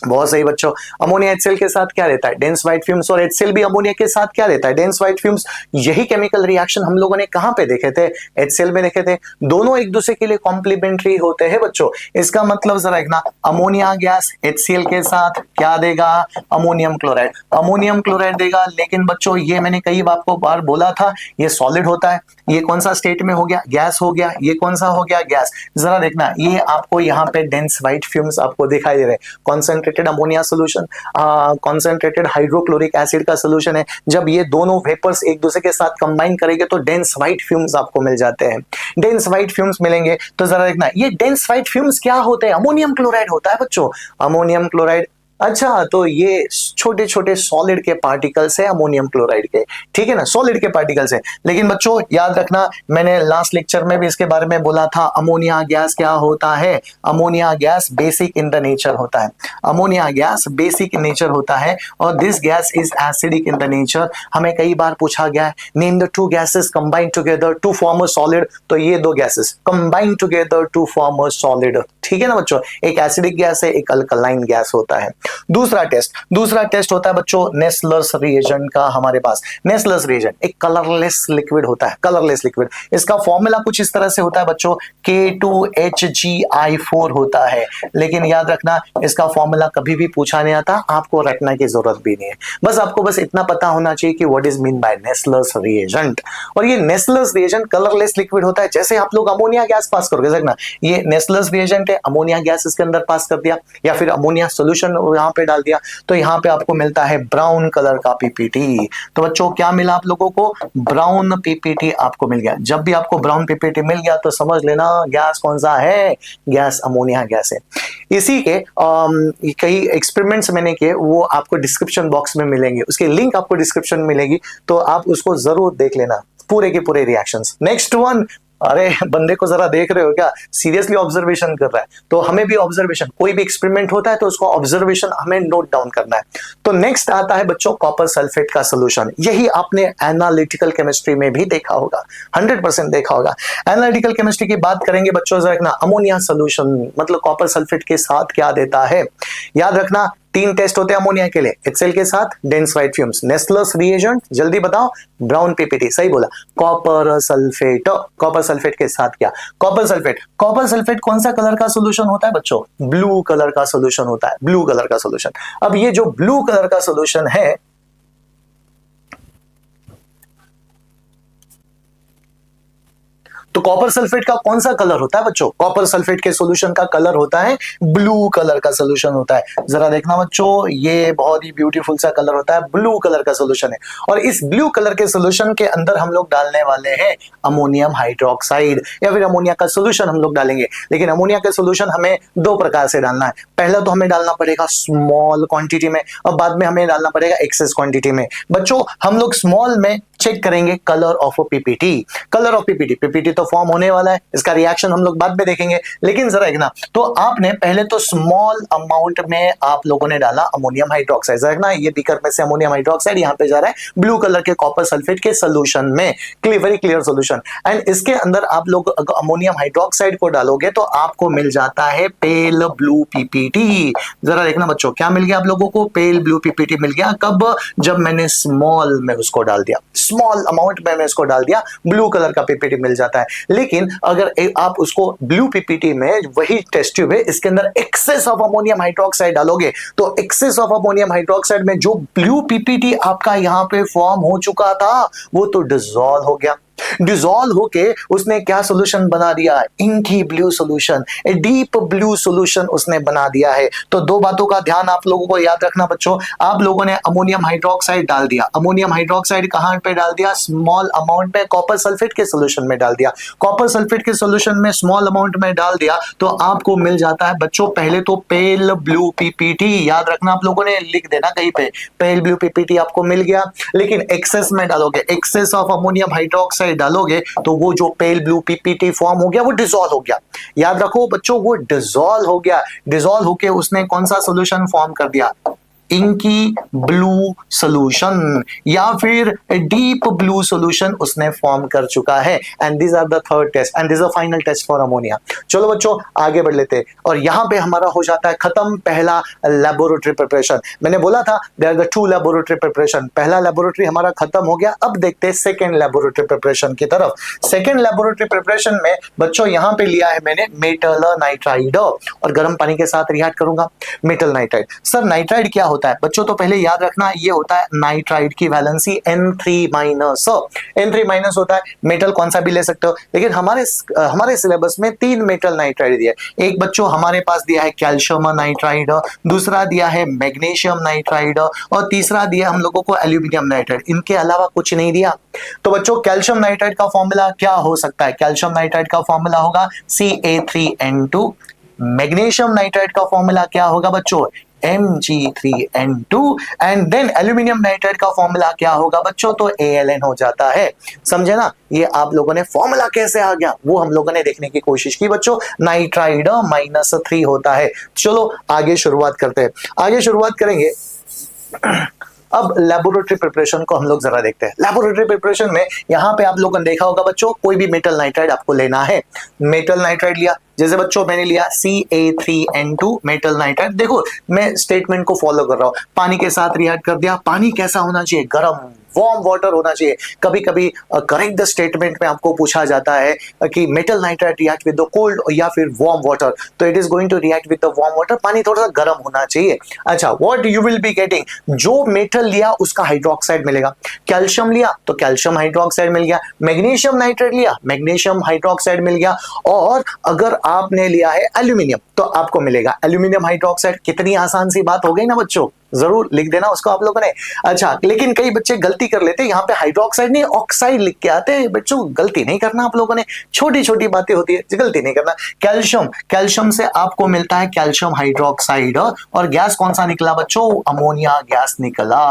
बहुत सही बच्चों, अमोनिया HCl के साथ क्या रहता है? Dense white fumes. और HCl भी अमोनिया के साथ क्या रहता है? Dense white fumes. यही केमिकल रिएक्शन हम लोगों ने कहां पे देखे थे? HCl में देखे थे। दोनों एक दूसरे के लिए कॉम्प्लीमेंट्री होते हैं बच्चों। इसका मतलब जरा देखना, अमोनिया गैस HCl के साथ क्या देगा? Ammonium chloride. अमोनियम क्लोराइड देगा। लेकिन बच्चों ये मैंने कई आपको बार बोला था, ये सॉलिड होता है। ये कौन सा स्टेट में हो गया? गैस हो गया। ये कौन सा हो गया? गैस। जरा देखना, ये आपको यहाँ पे डेंस व्हाइट फ्यूम्स आपको दिखाई दे रहे हैं। Concentrated ammonia solution, concentrated hydrochloric acid का सोल्यूशन है। जब ये दोनों वेपर्स एक दूसरे के साथ कंबाइन करेंगे तो डेंस व्हाइट फ्यूम्स आपको मिल जाते हैं। डेंस व्हाइट फ्यूम्स मिलेंगे तो जरा देखना, ये डेंस व्हाइट फ्यूम्स क्या होते हैं? अमोनियम क्लोराइड होता है बच्चों, अमोनियम क्लोराइड। अच्छा, तो ये छोटे छोटे सॉलिड के पार्टिकल्स है अमोनियम क्लोराइड के, ठीक है ना, सॉलिड के पार्टिकल्स है। लेकिन बच्चों याद रखना, मैंने लास्ट लेक्चर में भी इसके बारे में बोला था, अमोनिया गैस क्या होता है? Ammonia gas basic in the nature होता है। Ammonia gas basic in nature होता है और this gas is acidic in the nature. हमें कई बार पूछा गया है, name the two gases combine together to form a solid. तो ये दो gases combine together to form a solid, ठीक है ना बच्चों। एक एसिडिक गैस है, एक अल्कलाइन गैस होता है। दूसरा टेस्ट होता है बच्चों नेस्लर्स रिएजेंट का हमारे पास। नेस्लर्स रिएजेंट एक कलरलेस लिक्विड होता है, कलरलेस लिक्विड। इसका फॉर्मूला कुछ इस तरह से होता है बच्चों, K2HgI4 होता है। लेकिन याद रखना, इसका फॉर्मूला कभी भी पूछा नहीं आता, आपको रटने की जरूरत भी नहीं है। बस इतना पता होना चाहिए कि what is mean by Nessler's reagent. और ये नेस्लर्स रिएजेंट कलरलेस लिक्विड होता है। जैसे आप लोग अमोनिया गैस पास करोगे, देखना ये नेस्लर्स रिएजेंट है, अमोनिया गैस इसके अंदर पास कर दिया या फिर अमोनिया सोल्यूशन यहाँ पे डाल दिया, तो यहाँ पे आपको मिलता है ब्राउन कलर का पीपीटी। तो बच्चों क्या मिला आप लोगों को? ब्राउन पीपीटी आपको मिल गया। जब भी आपको ब्राउन पीपीटी मिल गया तो समझ लेना गैस कौन सा है? गैस अमोनिया गैस है। इसी के कई एक्सपेरिमेंट्स मैंने किए, वो आपको डिस्क्रिप्शन बॉक्स में मिलेंगे, उसके लिंक आपको डिस्क्रिप्शन में मिलेगी, तो आप उसको जरूर देख लेना, पूरे के पूरे रिएक्शंस। नेक्स्ट वन, अरे बंदे को जरा देख रहे हो क्या? सीरियसली ऑब्जर्वेशन कर रहा है। तो हमें भी ऑब्जर्वेशन, कोई भी एक्सपेरिमेंट होता है तो उसको ऑब्जर्वेशन हमें नोट डाउन करना है। तो नेक्स्ट आता है बच्चों कॉपर सल्फेट का सोल्यूशन। यही आपने एनालिटिकल केमिस्ट्री में भी देखा होगा, 100% देखा होगा। एनालिटिकल केमिस्ट्री की बात करेंगे बच्चों, जरा रखना अमोनिया सोल्यूशन मतलब कॉपर सल्फेट के साथ क्या देता है। याद रखना 3 टेस्ट होते हैं अमोनिया के लिए, HCl के साथ dense white fumes, Nessler's reagent, जल्दी बताओ, ब्राउन पीपीटी, सही बोला, कॉपर सल्फेट। कॉपर सल्फेट के साथ क्या? कॉपर सल्फेट कौन सा कलर का सॉल्यूशन होता है बच्चों? ब्लू कलर का सॉल्यूशन होता है, ब्लू कलर का सॉल्यूशन। अब ये जो ब्लू कलर का सॉल्यूशन है, तो कॉपर सल्फेट का कौन सा कलर होता है बच्चों? कॉपर सल्फेट के सॉल्यूशन का कलर होता है ब्लू कलर का सॉल्यूशन होता है। जरा देखना बच्चों, ये बहुत ही ब्यूटीफुल सा कलर होता है, ब्लू कलर का सॉल्यूशन है। और इस ब्लू कलर के सॉल्यूशन के अंदर हम लोग डालने वाले हैं अमोनियम हाइड्रोक्साइड, या फिर अमोनिया का सॉल्यूशन हम लोग डालेंगे। लेकिन अमोनिया का सॉल्यूशन हमें 2 प्रकार से डालना है। पहला तो हमें डालना पड़ेगा स्मॉल क्वांटिटी में, और बाद में हमें डालना पड़ेगा एक्सेस क्वांटिटी में। बच्चों हम लोग स्मॉल में चेक करेंगे colour of PPT. Colour of PPT तो फॉर्म होने वाला है, इसका रिएक्शन हम लोग बाद में देखेंगे। लेकिन जरा देखना, तो आपने पहले तो स्मॉल अमाउंट में आप लोगों ने डाला अमोनियम हाइड्रोक्साइड। जरा देखना, ये बीकर में से अमोनियम हाइड्रोक्साइड यहाँ पे जा रहा है ब्लू कलर के कॉपर सल्फेट के सोल्यूशन में, वेरी क्लियर सोल्यूशन। एंड इसके अंदर आप लोग अमोनियम हाइड्रोक्साइड को डालोगे तो आपको मिल जाता है पेल ब्लू पीपीटी। जरा देखना बच्चों, क्या मिल गया आप लोगों को? पेल ब्लू पीपीटी मिल गया। कब? जब मैंने स्मॉल में उसको डाल दिया, स्मॉल अमाउंट में मैं इसको डाल दिया, ब्लू कलर का पीपीटी मिल जाता है। लेकिन अगर आप उसको ब्लू पीपीटी में, वही टेस्ट ट्यूब है, इसके अंदर एक्सेस ऑफ अमोनियम हाइड्रोक्साइड डालोगे तो एक्सेस ऑफ अमोनियम हाइड्रोक्साइड में जो ब्लू पीपीटी आपका यहां पे फॉर्म हो चुका था वो तो डिसॉल्व हो गया। डिसॉल्व होके उसने क्या सॉल्यूशन बना दिया? Inky blue solution, a deep blue solution उसने बना दिया है। तो 2 बातों का ध्यान आप लोगों को याद रखना बच्चों। आप लोगों ने अमोनियम हाइड्रोक्साइड डाल दिया, अमोनियम हाइड्रोक्साइड कहां पे डाल दिया? स्मॉल अमाउंट में कॉपर सल्फेट के सॉल्यूशन में डाल दिया। कॉपर सल्फेट के सॉल्यूशन में स्मॉल अमाउंट में डाल दिया तो आपको मिल जाता है बच्चों पहले तो पेल ब्लू पीपीटी। याद रखना, आप लोगों ने लिख देना कहीं पे, पेल ब्लू पीपीटी आपको मिल गया। लेकिन एक्सेस में डालोगे, एक्सेस ऑफ अमोनियम हाइड्रोक्साइड डालोगे तो वो जो पेल ब्लू पीपीटी फॉर्म हो गया वो डिसॉल्व हो गया। याद रखो बच्चों, वो डिसॉल्व हो गया। डिसॉल्व होके उसने कौन सा सॉल्यूशन फॉर्म कर दिया? इंकी ब्लू सोल्यूशन या फिर डीप ब्लू सोल्यूशन उसने फॉर्म कर चुका है। And this are the third test and this are final test for ammonia. चलो बच्चों आगे बढ़ लेते हैं और यहां पे हमारा हो जाता है खत्म पहला लेबोरेटरी प्रिपरेशन। मैंने बोला था there are the two laboratory preparation, पहला लेबोरेटरी हमारा खत्म हो गया। अब देखते हैं सेकंड लेबोरेटरी प्रिपरेशन की तरफ। सेकंड लेबोरेटरी प्रिपरेशन में बच्चों यहां पे लिया है मैंने मेटल नाइट्राइड और गर्म पानी के साथ रिएक्ट करूंगा मेटल नाइट्राइड। सर नाइट्राइड क्या होता है बच्चों? तो पहले याद रखना ये होता है नाइट्राइड की वैलेंसी N3-। होता है। मेटल कौन सा भी ले सकते हो, लेकिन हमारे सिलेबस में 3 मेटल नाइट्राइड दिया है। एक बच्चों हमारे पास दिया है कैल्शियम नाइट्राइड, दूसरा दिया है मैग्नीशियम नाइट्राइड और तीसरा दिया हम लोगों को एल्यूमिनियम नाइट्राइड। इनके अलावा कुछ नहीं दिया। तो बच्चों कैल्शियम नाइट्राइड का फॉर्मूला क्या हो सकता है? कैल्शियम नाइट्राइड का फॉर्मूला होगा Ca3N2। मैग्नीशियम नाइट्राइड का फॉर्मूला क्या होगा बच्चों? Mg3N2। And then aluminium nitride का फॉर्मूला क्या होगा बच्चों? तो Aln हो जाता है। समझे ना? ये आप लोगों ने फॉर्मूला कैसे आ गया वो हम लोगों ने देखने की कोशिश की बच्चों। नाइट्राइड -3 होता है। चलो आगे शुरुआत करते हैं। आगे शुरुआत करेंगे। अब लेबोरेटरी प्रिपरेशन को हम लोग जरा देखते हैं। लेबोरेटरी प्रिपरेशन में यहां पे आप लोगों ने देखा होगा बच्चों कोई भी मेटल नाइट्राइड आपको लेना है। मेटल नाइट्राइड लिया, जैसे बच्चों मैंने लिया Ca3N2 मेटल नाइट्राइड। देखो मैं स्टेटमेंट को फॉलो कर रहा हूं, पानी के साथ रिएक्ट कर दिया। पानी कैसा होना चाहिए? गर्म वार्म वाटर होना चाहिए। कभी कभी करेक्ट द स्टेटमेंट में आपको पूछा जाता है कि metal nitride react with the cold या फिर वार्म वाटर, तो it is going to react with the warm water. पानी थोड़ा सा गर्म होना चाहिए। अच्छा, what you will be getting, जो मेटल लिया उसका हाइड्रोक्साइड मिलेगा। कैल्शियम लिया तो कैल्शियम हाइड्रोक्साइड मिल गया, मैग्नीशियम नाइट्राइड लिया मैग्नीशियम हाइड्रोक्साइड मिल गया, और अगर आपने लिया है एल्यूमिनियम तो आपको मिलेगा एल्यूमिनियम हाइड्रोक्साइड। कितनी आसान सी बात हो गई ना बच्चों, जरूर लिख देना उसको आप लोगों ने। अच्छा, लेकिन कई बच्चे गलती कर लेते हैं, यहाँ पे हाइड्रोक्साइड नहीं ऑक्साइड लिख के आते हैं। बच्चों गलती नहीं करना आप लोगों ने, छोटी छोटी बातें होती है, गलती नहीं करना। कैल्शियम से आपको मिलता है कैल्शियम हाइड्रोक्साइड, और गैस कौन सा निकला बच्चों? अमोनिया गैस निकला।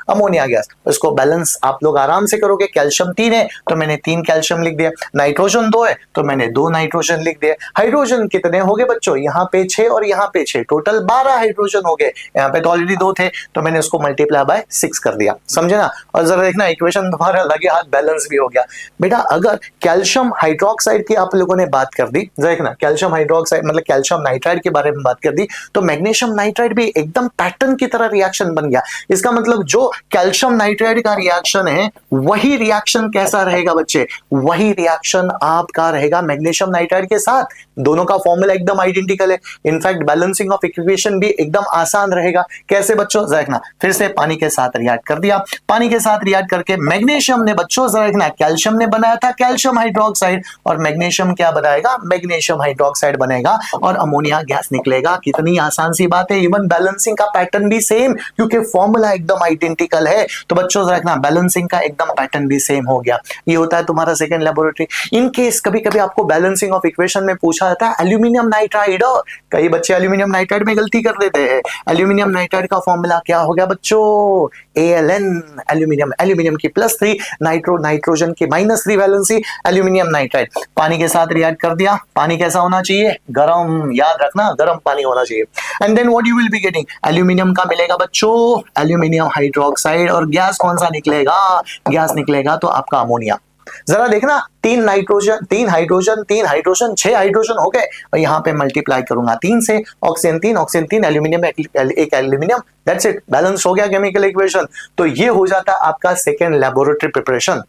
अमोनिया गैस, इसको बैलेंस आप लोग आराम से करोगे। कैल्शियम 3 है तो मैंने 3 कैल्शियम लिख दिया, नाइट्रोजन 2 है तो मैंने 2 नाइट्रोजन लिख दिया। हाइड्रोजन कितने हो गए बच्चों? यहाँ पे 6 और यहाँ पे 6, टोटल 12 हाइड्रोजन हो गए। यहाँ पे तो ऑलरेडी 2 थे तो मैंने उसको मल्टीप्लाई बाय 6 कर दिया। समझे ना? और जरा देखना इक्वेशन तुम्हारा लगे हाथ बैलेंस भी हो गया। बेटा अगर कैल्शियम हाइड्रोक्साइड की आप लोगों ने बात कर दी, देखना कैल्शियम हाइड्रोक्साइड मतलब कैल्शियम नाइट्राइड के बारे में बात कर दी, तो मैग्नीशियम नाइट्राइड भी एकदम पैटर्न की तरह रिएक्शन बन गया। इसका मतलब जो कैल्शियम नाइट्राइड का रिएक्शन है वही रिएक्शन कैसा रहेगा बच्चे? वही रिएक्शन आपका रहेगा मैग्नीशियम नाइट्राइड के साथ। दोनों का फॉर्मूला एकदम आइडेंटिकल है। इनफैक्ट बैलेंसिंग ऑफ इक्वेशन भी एकदम आसान रहेगा। कैसे बच्चों? देखना, फिर से पानी के साथ रिएक्ट कर दिया। पानी के साथ रिएक्ट करके मैग्नीशियम ने बच्चों देखना कैल्शियम ने बनाया था कैल्शियम हाइड्रोक्साइड, और मैग्नीशियम क्या बनाएगा? मैग्नीशियम हाइड्रोक्साइड बनेगा और अमोनिया गैस निकलेगा। कितनी आसान सी बात है। इवन बैलेंसिंग का पैटर्न भी सेम, क्योंकि फॉर्मूला एकदम आइडेंटिकल है। तो बच्चों देखना बैलेंसिंग का एकदम पैटर्न भी सेम हो गया। ये होता है तुम्हारा सेकंड लेबोरेटरी। इन केस कभी कभी आपको बैलेंसिंग ऑफ इक्वेशन में पूछा जाता है एल्यूमिनियम नाइट्राइड, कई बच्चे एल्यूमिनियम नाइट्राइड में गलती कर देते हैं। एल्यूमिनियम नाइट्राइड का फॉर्मूला क्या हो गया बच्चों? Aln, एल्यूमिनियम की +3, नाइट्रोजन की -3 वैलेंसी, एल्यूमिनियम नाइट्राइड। पानी के साथ रिएक्ट कर दिया। पानी कैसा होना चाहिए? गरम, याद रखना गरम पानी होना चाहिए। And then what you will be getting? Aluminium का मिलेगा बच्चों एल्यूमिनियम हाइड्रोक्साइड, और गैस कौन सा निकलेगा? गैस निकलेगा तो आपका अमोनिया। जरा देखना 3 नाइट्रोजन 3 हाइड्रोजन 3 हाइड्रोजन 6 हाइड्रोजन हो गए, और यहां पे मल्टीप्लाई करूंगा 3 से, ऑक्सीजन 3 एल्यूमिनियम एक एल्यूमिनियम, दैट्स इट, बैलेंस हो गया केमिकल इक्वेशन। तो ये हो जाता है आपका सेकेंड लेबोरेटरी प्रिपरेशन।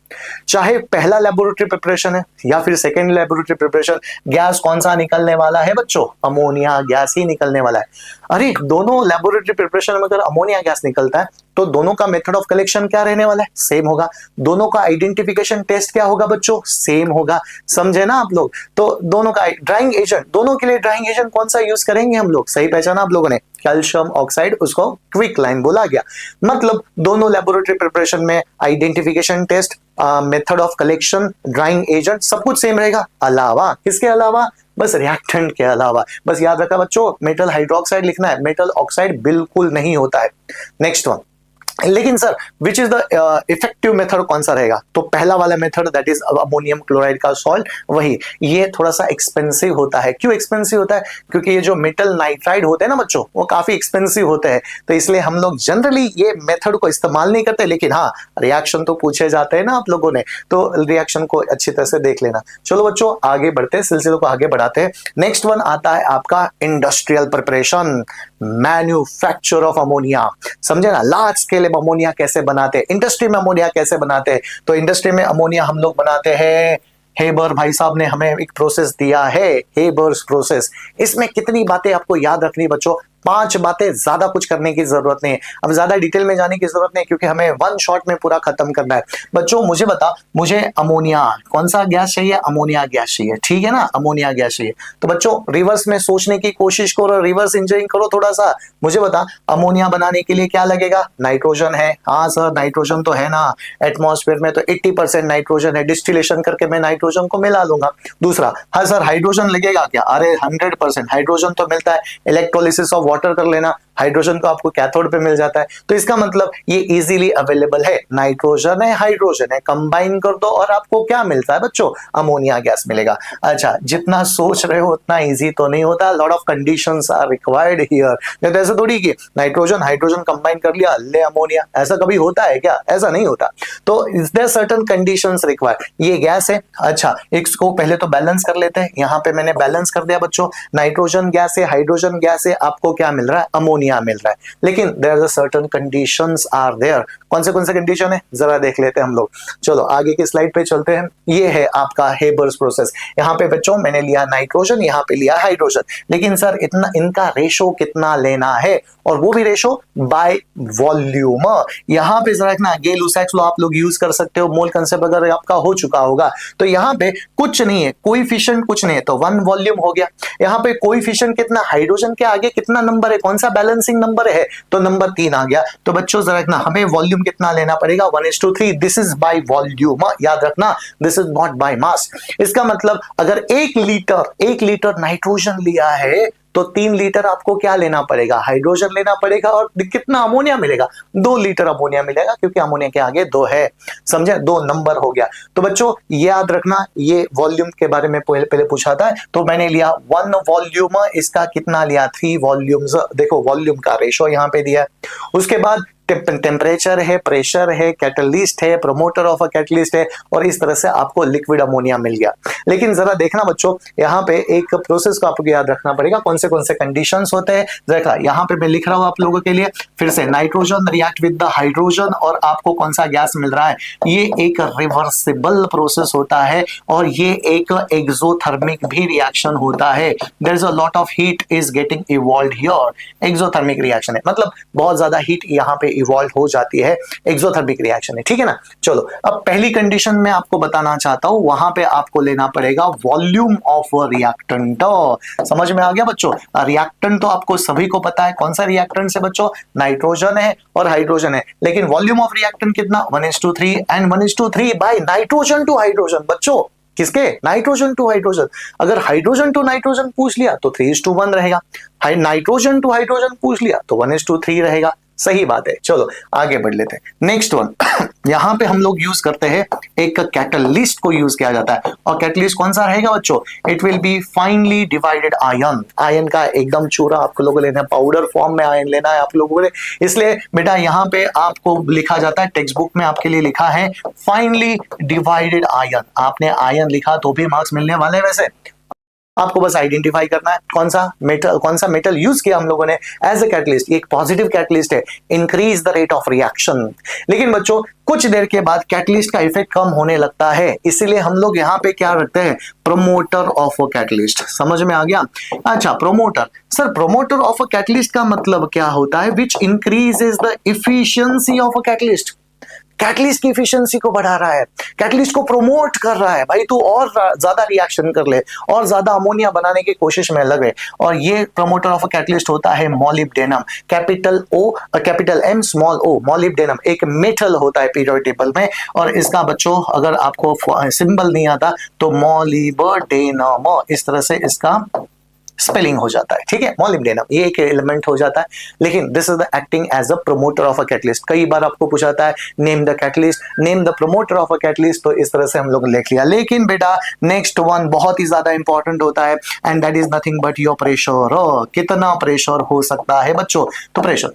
चाहे पहला लेबोरेटरी प्रिपरेशन है या फिर सेकेंड लेबोरेटरी प्रिपरेशन, गैस कौन सा निकलने वाला है बच्चों? अमोनिया गैस ही निकलने वाला है। अरे दोनों लेबोरेटरी प्रिपरेशन में अगर अमोनिया गैस निकलता है तो दोनों का मेथड ऑफ कलेक्शन क्या रहने वाला है? सेम होगा। दोनों का आइडेंटिफिकेशन टेस्ट क्या होगा बच्चों? सेम होगा। समझे ना आप लोग? तो दोनों का ड्राइंग एजेंट, दोनों के लिए ड्राइंग एजेंट कौन सा यूज करेंगे हम लोग? सही पहचाना आप लोगों ने, कैल्शियम ऑक्साइड, उसको क्विकलाइन बोला गया। मतलब दोनों लेबोरेटरी प्रिपरेशन में identification test, method of collection, drying agent सब कुछ सेम रहेगा। अलावा किसके अलावा? बस रिएक्टेंट के अलावा। बस याद रखा बच्चों, मेटल हाइड्रोक्साइड लिखना है, मेटल ऑक्साइड बिल्कुल नहीं होता है। नेक्स्ट वन, लेकिन sir which is the effective method कौन सा रहेगा? तो पहला वाला method that is ammonium chloride का सॉल्ट, वही। ये थोड़ा सा एक्सपेंसिव होता है। क्यों एक्सपेंसिव होता है? क्योंकि ये जो मेटल नाइट्राइड होते हैं ना बच्चों, वो काफी एक्सपेंसिव होते हैं, तो इसलिए हम लोग जनरली ये मेथड को इस्तेमाल नहीं करते। लेकिन हाँ, रिएक्शन तो पूछे जाते हैं ना आप लोगों ने, तो रिएक्शन को अच्छी तरह से देख लेना। चलो बच्चों आगे बढ़ते हैं, सिलसिले को आगे बढ़ाते हैं। नेक्स्ट वन आता है आपका industrial preparation, manufacture of ammonia. समझे ना, लार्ज स्केल में अमोनिया कैसे बनाते हैं, इंडस्ट्री में अमोनिया कैसे बनाते हैं। तो इंडस्ट्री में अमोनिया हम लोग बनाते हैं, हेबर भाई साहब ने हमें एक प्रोसेस दिया है, हेबर्स प्रोसेस। इसमें कितनी बातें आपको याद रखनी बच्चों? 5 बातें, ज्यादा कुछ करने की जरूरत नहीं है। अब ज्यादा डिटेल में जाने की जरूरत नहीं, क्योंकि हमें वन शॉट में पूरा खत्म करना है। बच्चों मुझे बता, मुझे अमोनिया, कौन सा गैस चाहिए? अमोनिया गैस चाहिए, ठीक है ना, अमोनिया गैस चाहिए। तो बच्चों रिवर्स में सोचने की कोशिश करो, रिवर्स इंजीनियरिंग करो थोड़ा सा। मुझे बता, अमोनिया बनाने के लिए क्या लगेगा? नाइट्रोजन है। हाँ सर नाइट्रोजन तो है ना, एटमॉस्फेयर में तो 80% नाइट्रोजन है, डिस्टिलेशन करके मैं नाइट्रोजन को मिला लूंगा। दूसरा, हाँ सर हाइड्रोजन लगेगा क्या? अरे 100% हाइड्रोजन तो मिलता है, इलेक्ट्रोलिसिस ऑफ वाटर कर लेना, हाइड्रोजन तो आपको कैथोड पे मिल जाता है। तो इसका मतलब ये इजीली अवेलेबल है, नाइट्रोजन है, हाइड्रोजन है, कंबाइन कर दो और आपको क्या मिलता है बच्चों? अमोनिया गैस मिलेगा। अच्छा, जितना सोच रहे हो उतना इजी तो नहीं होता, lot of conditions are required here. तो ऐसा थोड़ी कि नाइट्रोजन हाइड्रोजन कंबाइन कर लिया ले अमोनिया, ऐसा कभी होता है क्या? ऐसा नहीं होता। तो is there certain conditions required. ये गैस है, अच्छा इसको पहले तो बैलेंस कर लेते हैं। यहाँ पे मैंने बैलेंस कर दिया बच्चों, नाइट्रोजन गैस है, हाइड्रोजन गैस है, आपको क्या मिल रहा है? अमोनिया मिल रहा है। लेकिन there are certain conditions are there. कौन से कंडीशन है जरा देख लेते हैं हम लोग। चलो आगे की स्लाइड पे चलते हैं। ये है आपका हेबर्स प्रोसेस। यहाँ पे बच्चों मैंने लिया नाइट्रोजन, यहाँ पे लिया हाइड्रोजन। लेकिन सर इतना इनका रेशो कितना लेना है, और वो भी रेशो बाय वॉल्यूम। यहाँ पे जरा रखना, गे-लुसैक्स लॉ आप लोग यूज कर सकते हो, मोल कंसेप्ट अगर आपका हो चुका होगा। तो यहाँ पे कुछ नहीं है, कोएफिशिएंट कुछ नहीं है, तो 1 वॉल्यूम हो गया। यहाँ पे कोएफिशिएंट कितना, हाइड्रोजन के आगे कितना नंबर है, कौन सा बैलेंसिंग नंबर है? तो नंबर 3 आ गया। तो बच्चों जरा रखना, हमें वॉल्यूम कितना लेना पड़ेगा? 1:3। दिस इज बाय वॉल्यूम, याद रखना, this is not by mass. इसका मतलब अगर 1 लीटर नाइट्रोजन लिया है तो 3 लीटर आपको क्या लेना पड़ेगा? हाइड्रोजन लेना पड़ेगा। और कितना अमोनिया मिलेगा? 2 लीटर अमोनिया मिलेगा, क्योंकि अमोनिया के आगे 2 है। समझे, 2 नंबर हो गया। तो बच्चों याद रखना, ये वॉल्यूम के बारे में पहले पूछा था, तो मैंने लिया 1 वॉल्यूम। इसका कितना लिया? 3 वॉल्यूम्स। देखो वॉल्यूम का रेशो यहाँ पे दिया है। उसके बाद टेम्परेचर है, प्रेशर है, कैटलिस्ट है, प्रोमोटर ऑफ अ कैटलिस्ट है, और इस तरह से आपको लिक्विड अमोनिया मिल गया। लेकिन जरा देखना बच्चों, यहाँ पे एक प्रोसेस को आपको याद रखना पड़ेगा, कौन से कंडीशंस होते हैं। देखा यहाँ पे मैं लिख रहा हूँ आप लोगों के लिए फिर से, nitrogen react with the hydrogen, और आपको कौन सा गैस मिल रहा है? ये एक रिवर्सिबल प्रोसेस होता है, और ये एक एक्सोथर्मिक भी रिएक्शन होता है। There is a lot of heat is getting evolved here. Exothermic reaction है, मतलब बहुत ज्यादा हीट यहाँ पे इवॉल्व हो जाती है, एक्सोथर्मिक रिएक्शन है, ठीक है ना। चलो अब पहली कंडीशन में आपको बताना चाहता हूं, वहां पे आपको लेना पड़ेगा वॉल्यूम ऑफ रिएक्टेंट। समझ में आ गया बच्चों? रिएक्टेंट तो आपको सभी को पता है, कौन सा रिएक्टेंट है बच्चों? नाइट्रोजन है और हाइड्रोजन है। लेकिन वॉल्यूम ऑफ रिएक्टेंट कितना? 1:3, and 1:3 by nitrogen to hydrogen. बच्चों किसके? Nitrogen to hydrogen. अगर हाइड्रोजन टू नाइट्रोजन पूछ लिया तो 3:1 रहेगा, नाइट्रोजन टू हाइड्रोजन पूछ लिया तो 1:3 रहेगा। सही बात है। चलो आगे बढ़ लेते हैं। नेक्स्ट वन, यहां पे हम लोग यूज करते हैं, एक कैटलिस्ट को यूज किया जाता है, और कैटलिस्ट कौन सा रहेगा बच्चों? It will B finally divided ion. Ion का एकदम चूरा आपको लोगों को लेना है, पाउडर फॉर्म में आयन लेना है आप लोगों ने। इसलिए बेटा यहाँ पे आपको लिखा जाता है, टेक्स्ट बुक में आपके लिए लिखा है फाइनली डिवाइडेड आयन। आपने आयन लिखा तो भी मार्क्स मिलने वाले हैं। वैसे आपको बस आइडेंटिफाई करना है कौन सा मेटल यूज किया हम लोगों ने एज ए कैटलिस्ट। एक पॉजिटिव कैटलिस्ट है, increase the rate of reaction. लेकिन बच्चों कुछ देर के बाद कैटलिस्ट का इफेक्ट कम होने लगता है, इसीलिए हम लोग यहाँ पे क्या रखते हैं? Promoter of a catalyst. समझ में आ गया? अच्छा promoter, sir promoter of a catalyst का मतलब क्या होता है? Which increases the efficiency of a catalyst. Catalyst की एफिशिएंसी को बढ़ा रहा है, कैटलिस्ट को प्रोमोट कर रहा है। भाई तू और ज्यादा रिएक्शन कर ले, और ज्यादा अमोनिया बनाने की कोशिश में लगे। और ये प्रोमोटर ऑफ अ कैटलिस्ट होता है molybdenum, capital O capital M small o। Molybdenum एक मेटल होता है पीरियोडिक टेबल में, और इसका बच्चों अगर आपको सिंबल नहीं आता तो मॉलिब्डेनम इस तरह से इसका स्पेलिंग हो जाता है, ठीक है, मोलिब्डेनम ये एक एलिमेंट हो जाता है, लेकिन this is the acting as a promoter of a catalyst. कई बार आपको पूछा जाता है name the catalyst, name the promoter of a catalyst, तो इस तरह से हम लोग लिख लिया। लेकिन बेटा नेक्स्ट वन बहुत ही ज्यादा इंपॉर्टेंट होता है, and that is nothing but your pressure. कितना प्रेशर हो सकता है बच्चों? तो प्रेशर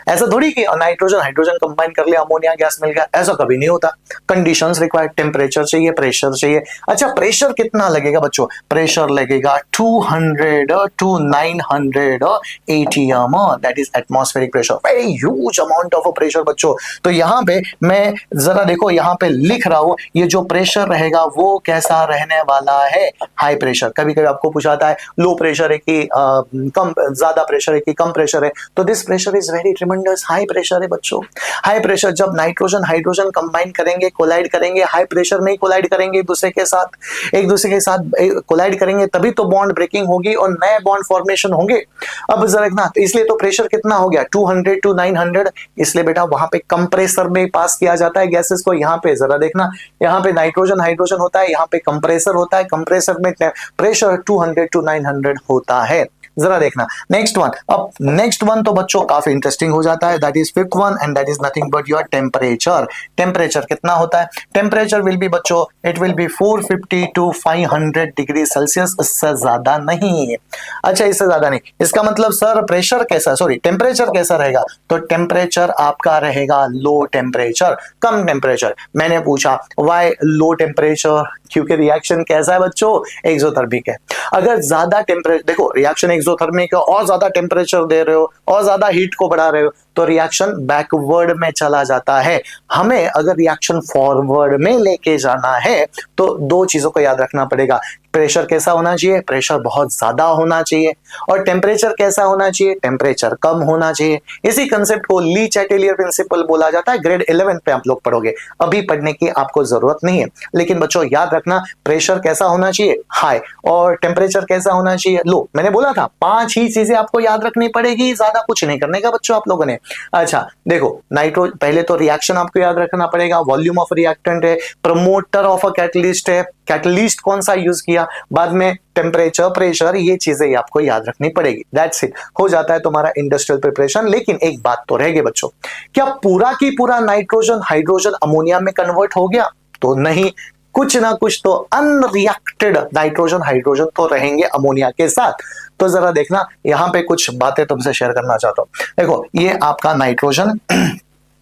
ऐसा थोड़ी कि नाइट्रोजन हाइड्रोजन कंबाइन कर लिया, अमोनिया गैस मिल गया, ऐसा कभी नहीं होता। कंडीशंस रिक्वायर्ड, टेम्परेचर चाहिए, प्रेशर चाहिए। अच्छा प्रेशर कितना लगेगा बच्चों? प्रेशर लगेगा 200 to 900 atm, that is atmospheric pressure, very huge amount of pressure बच्चों। तो यहाँ पे मैं जरा देखो यहाँ पे लिख रहा हूं, ये जो प्रेशर रहेगा वो कैसा रहने वाला है? High pressure. कभी कभी आपको पूछाता है लो प्रेशर है कि कम, ज्यादा प्रेशर है कि कम प्रेशर है, तो this pressure is very tremendous, high pressure है बच्चों। हाई प्रेशर जब नाइट्रोजन हाइड्रोजन कंबाइन करेंगे, कोलाइड करेंगे, हाई प्रेशर में ही कोलाइड करेंगे एक दूसरे के साथ कोलाइड करेंगे, तभी तो बॉन्ड ब्रेकिंग होगी और नए बॉन्ड फॉर्मेशन होंगे। अब जरा देखना, तो इसलिए तो प्रेशर कितना हो गया 200 to 900, इसलिए बेटा वहां पे कंप्रेसर में पास किया जाता है गैसेस को। यहाँ पे जरा देखना, यहाँ पे नाइट्रोजन हाइड्रोजन होता है, यहाँ पे कंप्रेसर होता है, कंप्रेसर में प्रेशर 200 to 900 होता है। जरा देखना नेक्स्ट वन। अब नेक्स्ट वन तो बच्चों काफी इंटरेस्टिंग हो जाता है, that is fifth one, and that is nothing but your temperature. Temperature कितना होता है? टेम्परेचर विल बी बच्चों, it will B 450 to 500 degree Celsius, इससे ज्यादा नहीं। अच्छा इससे ज्यादा नहीं, इसका मतलब सर प्रेशर कैसा, सॉरी टेम्परेचर कैसा रहेगा? तो टेम्परेचर आपका रहेगा लो टेम्परेचर, कम टेम्परेचर। मैंने पूछा व्हाई लो टेम्परेचर, क्योंकि रिएक्शन कैसा है बच्चों? एक्सोथर्मिक है। अगर ज्यादा टेम्परेचर, देखो रिएक्शन एक्सोथर्मिक है और ज्यादा टेम्परेचर दे रहे हो और ज्यादा हीट को बढ़ा रहे हो तो रिएक्शन बैकवर्ड में चला जाता है। हमें अगर रिएक्शन फॉरवर्ड में लेके जाना है तो दो चीजों को याद रखना पड़ेगा। प्रेशर कैसा होना चाहिए? प्रेशर बहुत ज्यादा होना चाहिए। और टेम्परेचर कैसा होना चाहिए? टेम्परेचर कम होना चाहिए। इसी कंसेप्ट को ली चैटेलियर प्रिंसिपल बोला जाता है। ग्रेड 11 पे आप लोग पढ़ोगे, अभी पढ़ने की आपको जरूरत नहीं है, लेकिन बच्चों याद रखना प्रेशर कैसा होना चाहिए? हाई। और टेम्परेचर कैसा होना चाहिए? लो। मैंने बोला था 5 ही चीजें आपको याद रखनी पड़ेगी, ज्यादा कुछ नहीं करने का बच्चों आप लोगों ने। अच्छा देखो पहले तो रिएक्शन आपको याद रखना पड़ेगा, वॉल्यूम ऑफ रिएक्टेंट है, प्रमोटर ऑफ अ कैटलिस्ट है, कैटलिस्ट कौन सा यूज किया, बाद में टेम्परेचर, प्रेशर, ये चीजें आपको याद रखनी पड़ेगी। दैट्स इट, हो जाता है तुम्हारा इंडस्ट्रियल प्रिपरेशन। लेकिन एक बात तो रह गई बच्चों, क्या पूरा की पूरा नाइट्रोजन हाइड्रोजन अमोनिया में कन्वर्ट हो गया? तो नहीं, कुछ ना कुछ तो अनरिएक्टेड नाइट्रोजन हाइड्रोजन तो रहेंगे अमोनिया के साथ। तो जरा देखना, यहां पे कुछ बातें तुमसे शेयर करना चाहता हूं। देखो ये आपका नाइट्रोजन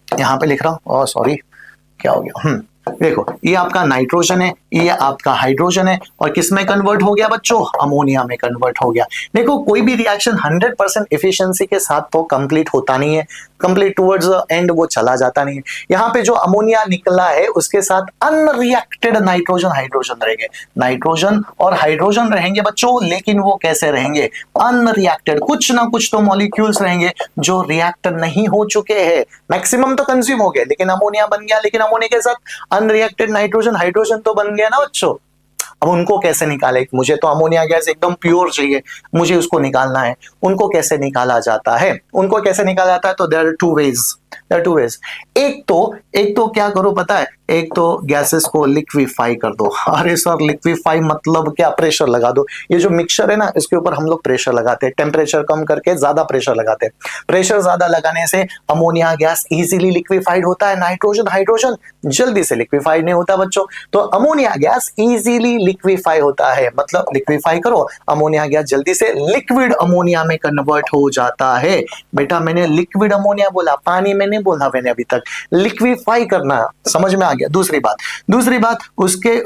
यहां पे लिख रहा हूं, सॉरी क्या हो गया, देखो ये आपका नाइट्रोजन है, ये आपका हाइड्रोजन है, और किस में कन्वर्ट हो गया बच्चों? अमोनिया में कन्वर्ट हो गया। देखो कोई भी रिएक्शन 100% एफिशिएंसी के साथ तो कंप्लीट होता नहीं है, कंप्लीट टुवर्ड्स द एंड वो चला जाता नहीं है। यहाँ पे जो अमोनिया निकला है उसके साथ अनरिएक्टेड नाइट्रोजन हाइड्रोजन रहेंगे, नाइट्रोजन और हाइड्रोजन रहेंगे बच्चों, लेकिन वो कैसे रहेंगे? अनरिएक्टेड। कुछ ना कुछ तो मॉलिक्यूल्स रहेंगे जो रिएक्ट नहीं हो चुके हैं, मैक्सिमम तो कंज्यूम हो गए, लेकिन अमोनिया बन गया, लेकिन अमोनिया के साथ अनरिएक्टेड नाइट्रोजन हाइड्रोजन तो बन गया ना बच्चों। अब उनको कैसे निकाले? मुझे तो अमोनिया गैस एकदम प्योर चाहिए, मुझे उसको निकालना है। उनको कैसे निकाला जाता है? उनको कैसे निकाला जाता है? तो देयर आर टू वेज। एक तो क्या करो पता है, एक तो गैसेस को लिक्विफाई कर दो। अरे सर लिक्विफाई मतलब क्या? प्रेशर लगा दो। ये जो मिक्सचर है ना, इसके ऊपर हम लोग प्रेशर लगाते हैं, टेम्परेचर कम करके ज्यादा प्रेशर लगाते हैं। प्रेशर ज्यादा लगाने से अमोनिया गैस इजीली लिक्विफाइड होता है, नाइट्रोजन हाइड्रोजन जल्दी से लिक्विफाइड नहीं होता बच्चों। तो अमोनिया गैस इजीली लिक्विफाई होता है, मतलब लिक्विफाई करो, अमोनिया गैस जल्दी से लिक्विड अमोनिया में कन्वर्ट हो जाता है। बेटा मैंने लिक्विड अमोनिया बोला, पानी में नहीं बोला मैंने अभी तक। लिक्विफाई करना समझ में आ गया। दूसरी बात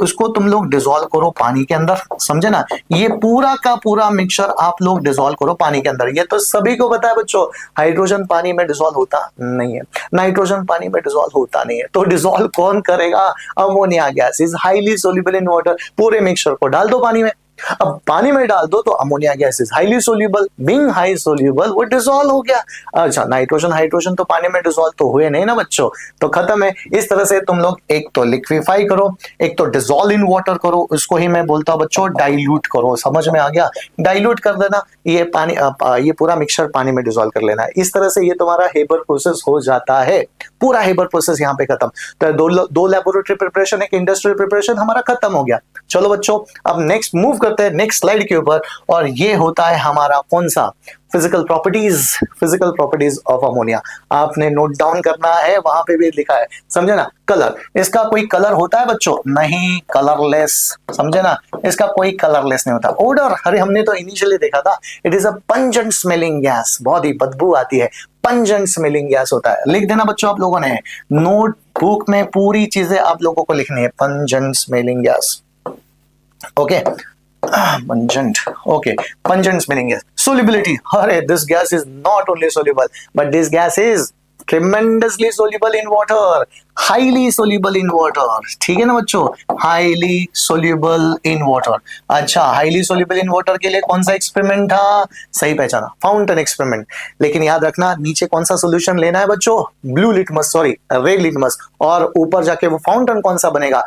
उसको तुम लोग डिसॉल्व करो पानी के अंदर, समझे ना? ये पूरा का पूरा मिक्सचर आप लोग डिसॉल्व करो पानी के अंदर। ये तो सभी को पता है बच्चों, हाइड्रोजन पानी में डिसॉल्व होता नहीं है, नाइट्रोजन पानी में डिसॉल्व होता नहीं है। तो डिसॉल्व कौन करेगा? Ammonia gas is highly soluble in water. पूरे मिक्सचर को डाल दो पानी में। अब पानी में डाल दो तो ammonia gas is highly soluble, being high soluble वो डिसॉल्व हो गया। अच्छा नाइट्रोजन हाइड्रोजन तो पानी में डिसॉल्व तो हुए नहीं ना बच्चों, तो खत्म है। इस तरह से तुम लोग एक तो लिक्विफाई करो, एक तो डिसॉल्व इन वाटर करो, उसको ही मैं बोलता हूं बच्चों डाइल्यूट करो। समझ में आ गया? डाइल्यूट कर देना, ये पानी ये पूरा मिक्सचर पानी में डिसॉल्व कर लेना है। इस तरह से ये तुम्हारा हेबर प्रोसेस हो जाता है, पूरा हेबर प्रोसेस यहाँ पे खत्म। तो दो लेबोरेटरी प्रिपरेशन, एक इंडस्ट्रियल प्रिपरेशन हमारा खत्म हो गया। चलो बच्चों अब नेक्स्ट मूव कर करते हैं नेक्स्ट स्लाइड के ऊपर, और ये होता है हमारा कौन सा, फिजिकल प्रॉपर्टीज ऑफ अमोनिया। आपने नोट डाउन करना है, वहां पे भी लिखा है, समझे ना। कलर, इसका कोई कलर होता है बच्चों? नहीं, कलरलेस, समझे ना, इसका कोई कलरलेस नहीं होता। ओडर, अरे हमने तो इनिशियली देखा था, it is a pungent smelling gas, बहुत ही बदबू आती है, पंजेंट स्मेलिंग गैस होता है। लिख देना बच्चों आप लोगों ने, नोटबुक में पूरी चीजें आप लोगों को लिखनी है, pungent smelling gas, okay. Pungent, okay, pungent smelling gas. Solubility, अरे this gas is not only soluble, but this gas is tremendously soluble in water, highly soluble in water, ठीक है ना बच्चों, highly soluble in water। अच्छा, highly soluble in water के लिए कौन सा एक्सपेरिमेंट था? सही पहचाना, फाउंटेन एक्सपेरिमेंट। लेकिन याद रखना नीचे कौन सा सोल्यूशन लेना है बच्चों? Blue litmus, sorry red litmus, और ऊपर जाके वो फाउंटेन कौन सा बनेगा?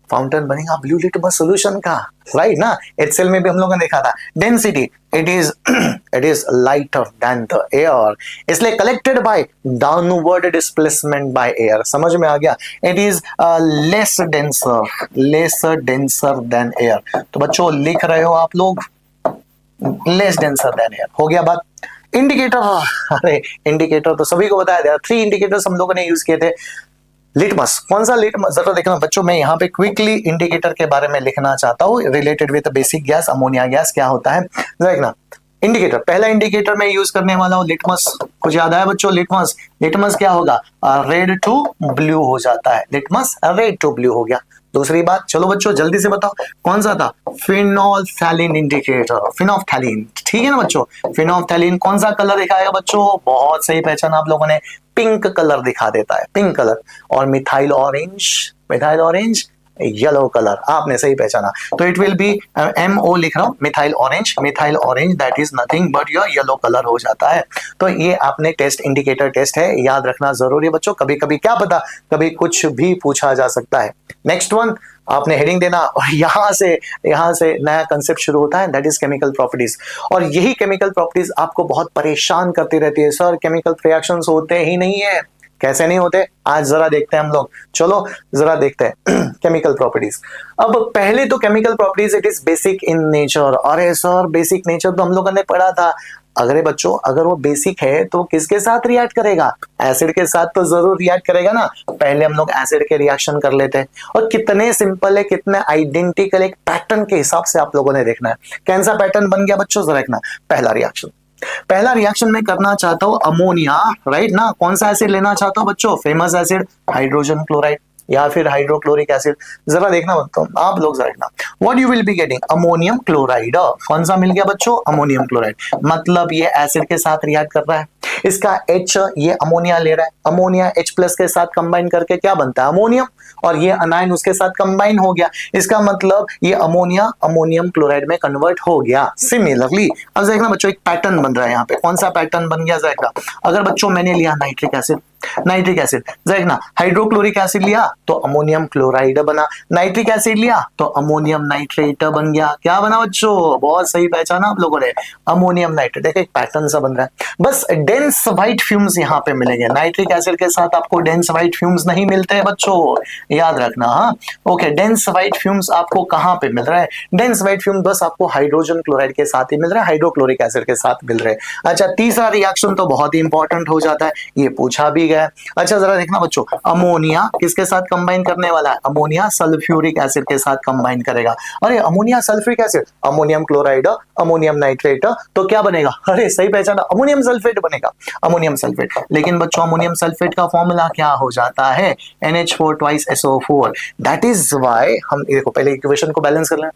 फाउंटेन बनेगा ब्लू लिटमस सॉल्यूशन का, राइट ना। HCl में भी हम लोगों ने देखा था, density it is lighter than the air, इसलिए collected by downward displacement by air, समझ में आ गया। It is lesser denser than air. तो बच्चों लिख रहे हो आप लोग, लेस डेंसर देन एयर, हो गया बात। इंडिकेटर, अरे इंडिकेटर तो सभी को बताया था, 3 इंडिकेटर्स हम लोगों ने यूज किए थे। लिटमस, कौन सा लिटमस, जरा देखना बच्चों, मैं यहाँ पे क्विकली इंडिकेटर के बारे में लिखना चाहता हूँ, related with basic gas, ammonia gas क्या होता है, जरा देखना। इंडिकेटर, पहला इंडिकेटर मैं यूज करने वाला हूँ लिटमस, कुछ याद आया बच्चों? लिटमस क्या होगा? रेड टू ब्लू हो जाता है, लिटमस रेड टू ब्लू हो गया। दूसरी बात, चलो बच्चों जल्दी से बताओ कौन सा था? फिनोल्फथैलीन इंडिकेटर, फिनोल्फथैलीन, ठीक है ना बच्चों। फिनोल्फथैलीन कौन सा कलर दिखाएगा बच्चों? बहुत सही पहचाना आप लोगों ने, पिंक कलर दिखा देता है, पिंक कलर। और मिथाइल ऑरेंज येलो कलर, आपने सही पहचाना। तो इट विल बी MO लिख रहा हूं, methyl orange that is nothing but your yellow colour हो जाता है। तो ये आपने टेस्ट, इंडिकेटर टेस्ट है, याद रखना जरूरी है बच्चों, कभी कभी क्या पता, कभी कुछ भी पूछा जा सकता है। नेक्स्ट वन, आपने हेडिंग देना, और यहाँ से नया कंसेप्ट शुरू होता है, दैट इज केमिकल प्रॉपर्टीज। और यही केमिकल प्रॉपर्टीज आपको बहुत परेशान करती रहती है, सर केमिकल रिएक्शंस होते ही नहीं है। कैसे नहीं होते, आज जरा देखते हैं हम लोग, चलो जरा देखते हैं केमिकल प्रॉपर्टीज। अब पहले तो chemical properties it is basic in nature. अरे सर बेसिक नेचर तो हम लोगों ने पढ़ा था। अगर बच्चों, अगर वो बेसिक है तो किसके साथ रिएक्ट करेगा? एसिड के साथ तो जरूर रिएक्ट करेगा ना। पहले हम लोग एसिड के रिएक्शन कर लेते हैं, और कितने सिंपल है, कितने आइडेंटिकल, एक पैटर्न के हिसाब से आप लोगों ने देखना है। कौन सा पैटर्न बन गया बच्चों, जरा देखना। पहला रिएक्शन मैं करना चाहता हूं अमोनिया, राइट ना। कौन सा एसिड लेना चाहता हूं बच्चों? फेमस एसिड हाइड्रोजन क्लोराइड या फिर हाइड्रोक्लोरिक एसिड। जरा देखना आप लोग, जरा देखना, what you will be getting, ammonium chloride. कौन सा मिल गया बच्चों? Ammonium chloride. मतलब ये एसिड के साथ रिएक्ट कर रहा है, इसका H, ये अमोनिया ले रहा है, अमोनिया H+ के साथ कंबाइन करके क्या बनता है? अमोनियम, और ये अनायन उसके साथ कंबाइन हो गया, इसका मतलब ये अमोनिया अमोनियम क्लोराइड में कन्वर्ट हो गया। सिमिलरली अब देखना बच्चों, एक पैटर्न बन रहा है यहाँ पे। कौन सा पैटर्न बन गया? देखना, अगर बच्चों मैंने लिया नाइट्रिक एसिड, देखना, हाइड्रोक्लोरिक एसिड लिया तो अमोनियम क्लोराइड बना, नाइट्रिक एसिड लिया तो अमोनियम नाइट्रेट बन गया। क्या बना बच्चों? बहुत सही पहचाना आप लोगों ने, अमोनियम नाइट्रेट। देखो एक पैटर्न सा बन रहा है, बस डेंस व्हाइट फ्यूम्स यहाँ पे मिलेंगे। नाइट्रिक एसिड के साथ आपको डेंस व्हाइट फ्यूम्स नहीं मिलते हैं बच्चों, याद रखना। हाँ ओके, डेंस व्हाइट फ्यूम्स आपको कहाँ पे मिल रहा है? डेंस व्हाइट फ्यूम बस आपको हाइड्रोजन क्लोराइड के साथ ही मिल रहा है, हाइड्रोक्लोरिक एसिड के साथ मिल रहे हैं। अच्छा, तीसरा रिएक्शन तो बहुत ही इंपॉर्टेंट हो जाता है, ये पूछा भी गया। अच्छा जरा देखना बच्चों, अमोनिया किसके साथ कंबाइन करने वाला है? अमोनिया सल्फ्यूरिक एसिड के साथ कंबाइन करेगा। अरे ammonia sulphuric acid, ammonium chloride, ammonium nitrate, तो क्या बनेगा? अरे सही पहचाना, अमोनियम सल्फेट बनेगा, अमोनियम सल्फेट। लेकिन बच्चों अमोनियम सल्फेट का फॉर्मूला क्या हो जाता है? NH4 twice SO4। That is why हम देखो पहले इक्वेशन को बैलेंस कर लें।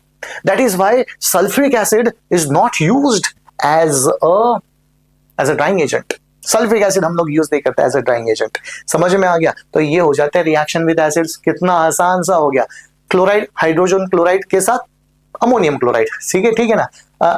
That is why sulphuric acid is not used as a drying agent. Sulphuric acid हम लोग यूज नहीं करते एज अ ड्राइंग एजेंट। समझ में आ गया? तो ये हो जाता है रिएक्शन विद एसिड्स, कितना आसान सा हो गया। क्लोराइड, हाइड्रोजन क्लोराइड के साथ अमोनियम क्लोराइड, ठीक है ना।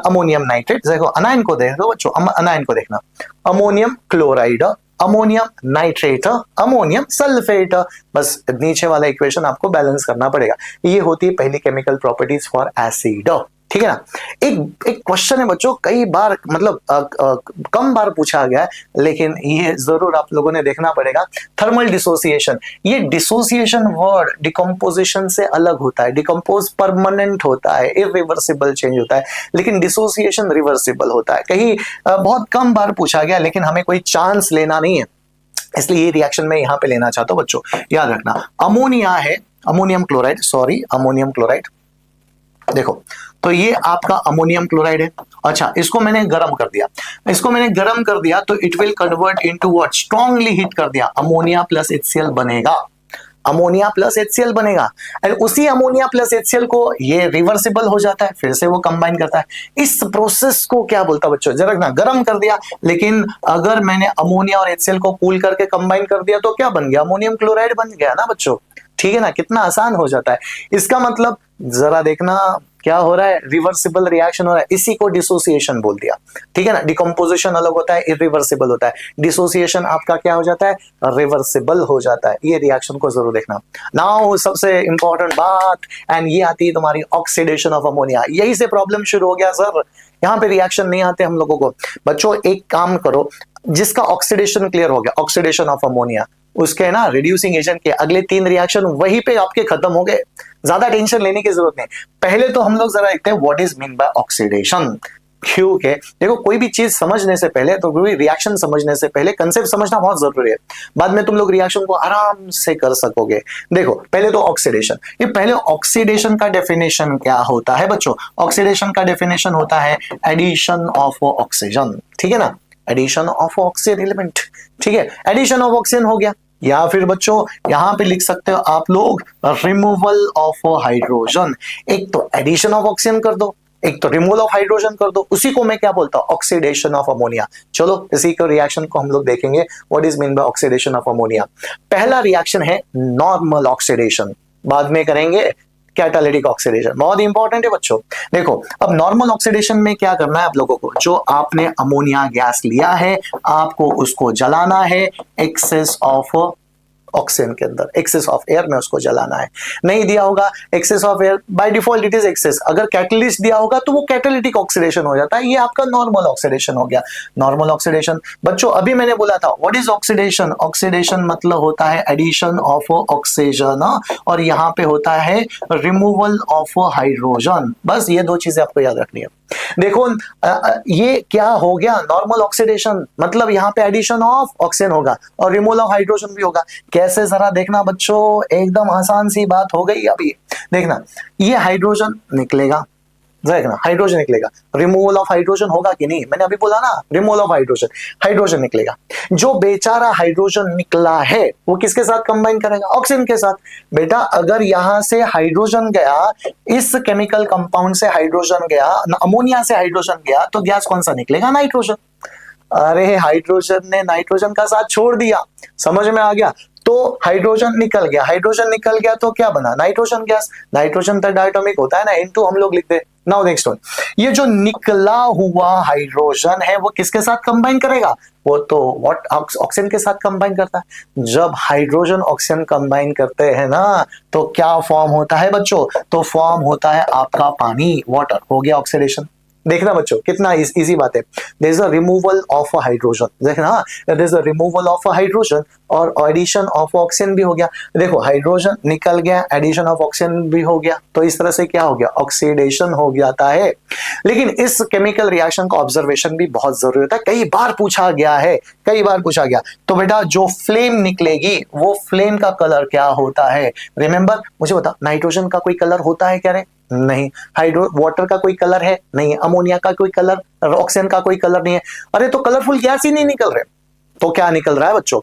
अमोनियम नाइट्रेट, देखो अनायन को देखो बच्चों, अनायन को देखना, ammonium chloride, ammonium nitrate, ammonium sulphate. बस नीचे वाला इक्वेशन आपको बैलेंस करना पड़ेगा। ये होती है पहली केमिकल प्रॉपर्टीज फॉर एसिड। ठीक है ना। एक क्वेश्चन है बच्चों, कई बार मतलब कम बार पूछा गया है, लेकिन ये जरूर आप लोगों ने देखना पड़ेगा। थर्मल डिसोसिएशन, ये डिसोसिएशन वर्ड डिकम्पोजिशन से अलग होता है। डिकम्पोज परमानेंट होता है, इरिवर्सिबल चेंज होता है, लेकिन डिसोसिएशन रिवर्सिबल होता है। कहीं बहुत कम बार पूछा गया, लेकिन हमें कोई चांस लेना नहीं है, इसलिए ये रिएक्शन मैं यहां पे लेना चाहता हूं बच्चों। याद रखना, अमोनिया है, ammonium chloride, sorry ammonium chloride. देखो, तो ये आपका अमोनियम क्लोराइड है। अच्छा, इसको मैंने गर्म कर दिया, इसको मैंने गर्म कर दिया तो it will convert into what, strongly heat कर दिया, अमोनिया प्लस HCl बनेगा, अमोनिया प्लस HCl बनेगा। एंड उसी अमोनिया प्लस HCl को ये रिवर्सिबल हो जाता है, फिर से वो कंबाइन करता है। इस प्रोसेस को क्या बोलता है बच्चों, जरा ना, गर्म कर दिया, लेकिन अगर मैंने अमोनिया और HCl को कूल करके कंबाइन कर दिया तो क्या बन गया, अमोनियम क्लोराइड बन गया ना बच्चों। ठीक है ना, कितना आसान हो जाता है। इसका मतलब जरा देखना क्या हो रहा है, रिवर्सिबल रिएक्शन हो रहा है, इसी को डिसोसिएशन बोल दिया। ठीक है ना, डिकम्पोजिशन अलग होता है, इरिवर्सिबल होता है, डिसोसिएशन आपका क्या हो जाता है, रिवर्सिबल हो जाता है। ये रिएक्शन को जरूर देखना। नाउ सबसे इंपॉर्टेंट बात, एंड ये आती है तुम्हारी ऑक्सीडेशन ऑफ अमोनिया। यही से प्रॉब्लम शुरू हो गया सर, यहाँ पे रिएक्शन नहीं आते हम लोगों को। बच्चों एक काम करो, जिसका ऑक्सीडेशन क्लियर हो गया, ऑक्सीडेशन ऑफ अमोनिया, उसके ना रिड्यूसिंग एजेंट के अगले 3 रिएक्शन वहीं पे आपके खत्म हो गए, ज्यादा टेंशन लेने की जरूरत नहीं। पहले तो हम लोग जरा देखते हैं what is mean by oxidation. क्योंकि देखो, कोई भी चीज समझने से पहले, तो कोई रिएक्शन समझने से पहले कंसेप्ट समझना बहुत जरूरी है, बाद में तुम लोग रिएक्शन को आराम से कर सकोगे। देखो, पहले तो ऑक्सीडेशन, ये पहले ऑक्सीडेशन का डेफिनेशन क्या होता है बच्चों, ऑक्सीडेशन का डेफिनेशन होता है एडिशन ऑफ ऑक्सीजन। ठीक है ना, एडिशन ऑफ ऑक्सीजन एलिमेंट। ठीक है, एडिशन ऑफ ऑक्सीजन हो गया, या फिर बच्चों यहां पे लिख सकते हो आप लोग रिमूवल ऑफ हाइड्रोजन। एक तो एडिशन ऑफ ऑक्सीजन कर दो, एक तो रिमूवल ऑफ हाइड्रोजन कर दो, उसी को मैं क्या बोलता हूं, ऑक्सीडेशन ऑफ अमोनिया। चलो इसी को रिएक्शन को हम लोग देखेंगे, what is mean by oxidation of ammonia. पहला रिएक्शन है नॉर्मल ऑक्सीडेशन, बाद में करेंगे कैटालिटिक ऑक्सीडेशन, बहुत इंपॉर्टेंट है बच्चों। देखो, अब नॉर्मल ऑक्सीडेशन में क्या करना है आप लोगों को, जो आपने अमोनिया गैस लिया है, आपको उसको जलाना है एक्सेस ऑफ ऑक्सीजन के अंदर, एक्सेस ऑफ एयर में उसको जलाना है। नहीं दिया होगा excess of air, by default it is excess. अगर कैटलिस्ट दिया होगा तो वो कैटालिटिक ऑक्सीडेशन हो जाता है, ये आपका नॉर्मल ऑक्सीडेशन हो गया। नॉर्मल ऑक्सीडेशन बच्चों, अभी मैंने बोला था व्हाट इज ऑक्सीडेशन, ऑक्सीडेशन मतलब होता है एडिशन ऑफ ऑक्सीजन, और यहाँ पे होता है रिमूवल ऑफ हाइड्रोजन। बस ये 2 चीजें आपको याद रखनी है। देखो, ये क्या हो गया, नॉर्मल ऑक्सीडेशन मतलब यहाँ पे एडिशन ऑफ ऑक्सीजन होगा और रिमूवल ऑफ हाइड्रोजन भी होगा। कैसे, जरा देखना बच्चों, एकदम आसान सी बात हो गई। अभी देखना, ये हाइड्रोजन निकलेगा, देखना हाइड्रोजन निकलेगा, रिमूवल ऑफ हाइड्रोजन होगा कि नहीं, मैंने अभी बोला ना, रिमूवल ऑफ हाइड्रोजन, हाइड्रोजन निकलेगा। जो बेचारा हाइड्रोजन निकला है वो किसके साथ कंबाइन करेगा, ऑक्सीजन के साथ। बेटा अगर यहां से हाइड्रोजन गया, इस केमिकल कंपाउंड से हाइड्रोजन गया, अमोनिया से हाइड्रोजन गया, तो गैस कौन सा निकलेगा, नाइट्रोजन। अरे हाइड्रोजन ने नाइट्रोजन का साथ छोड़ दिया, समझ में आ गया, तो हाइड्रोजन निकल गया, हाइड्रोजन निकल गया तो क्या बना, नाइट्रोजन गैस। नाइट्रोजन तो डायटोमिक होता है ना, N2 हम लोग लिखते हैं। नाउ नेक्स्ट वन, ये जो निकला हुआ हाइड्रोजन है वो किसके साथ कंबाइन करेगा, वो तो व्हाट, ऑक्सीजन के साथ कंबाइन करता है। जब हाइड्रोजन ऑक्सीजन कंबाइन करते हैं ना, तो क्या फॉर्म होता है बच्चों, तो फॉर्म होता है आपका पानी, वाटर। हो गया ऑक्सीडेशन। देखना बच्चों कितना इजी बात है, there is a removal of a hydrogen, देखना there is a removal of a hydrogen और एडिशन ऑफ ऑक्सीजन भी हो गया। देखो हाइड्रोजन निकल गया, एडिशन ऑफ ऑक्सीजन भी हो गया, तो इस तरह से क्या हो गया, ऑक्सीडेशन हो जाता है। लेकिन इस केमिकल रिएक्शन का ऑब्जर्वेशन भी बहुत जरूरी होता है, कई बार पूछा गया है, कई बार पूछा गया। तो बेटा जो फ्लेम निकलेगी वो फ्लेम का कलर क्या होता है, रिमेंबर मुझे बता, नाइट्रोजन का कोई कलर होता है क्या रे, नहीं। हाइड्रो वाटर का कोई कलर है, नहीं। अमोनिया का कोई कलर, ऑक्सीजन का कोई कलर नहीं है। अरे तो कलरफुल गैस ही नहीं निकल रहे, तो क्या निकल रहा है बच्चों,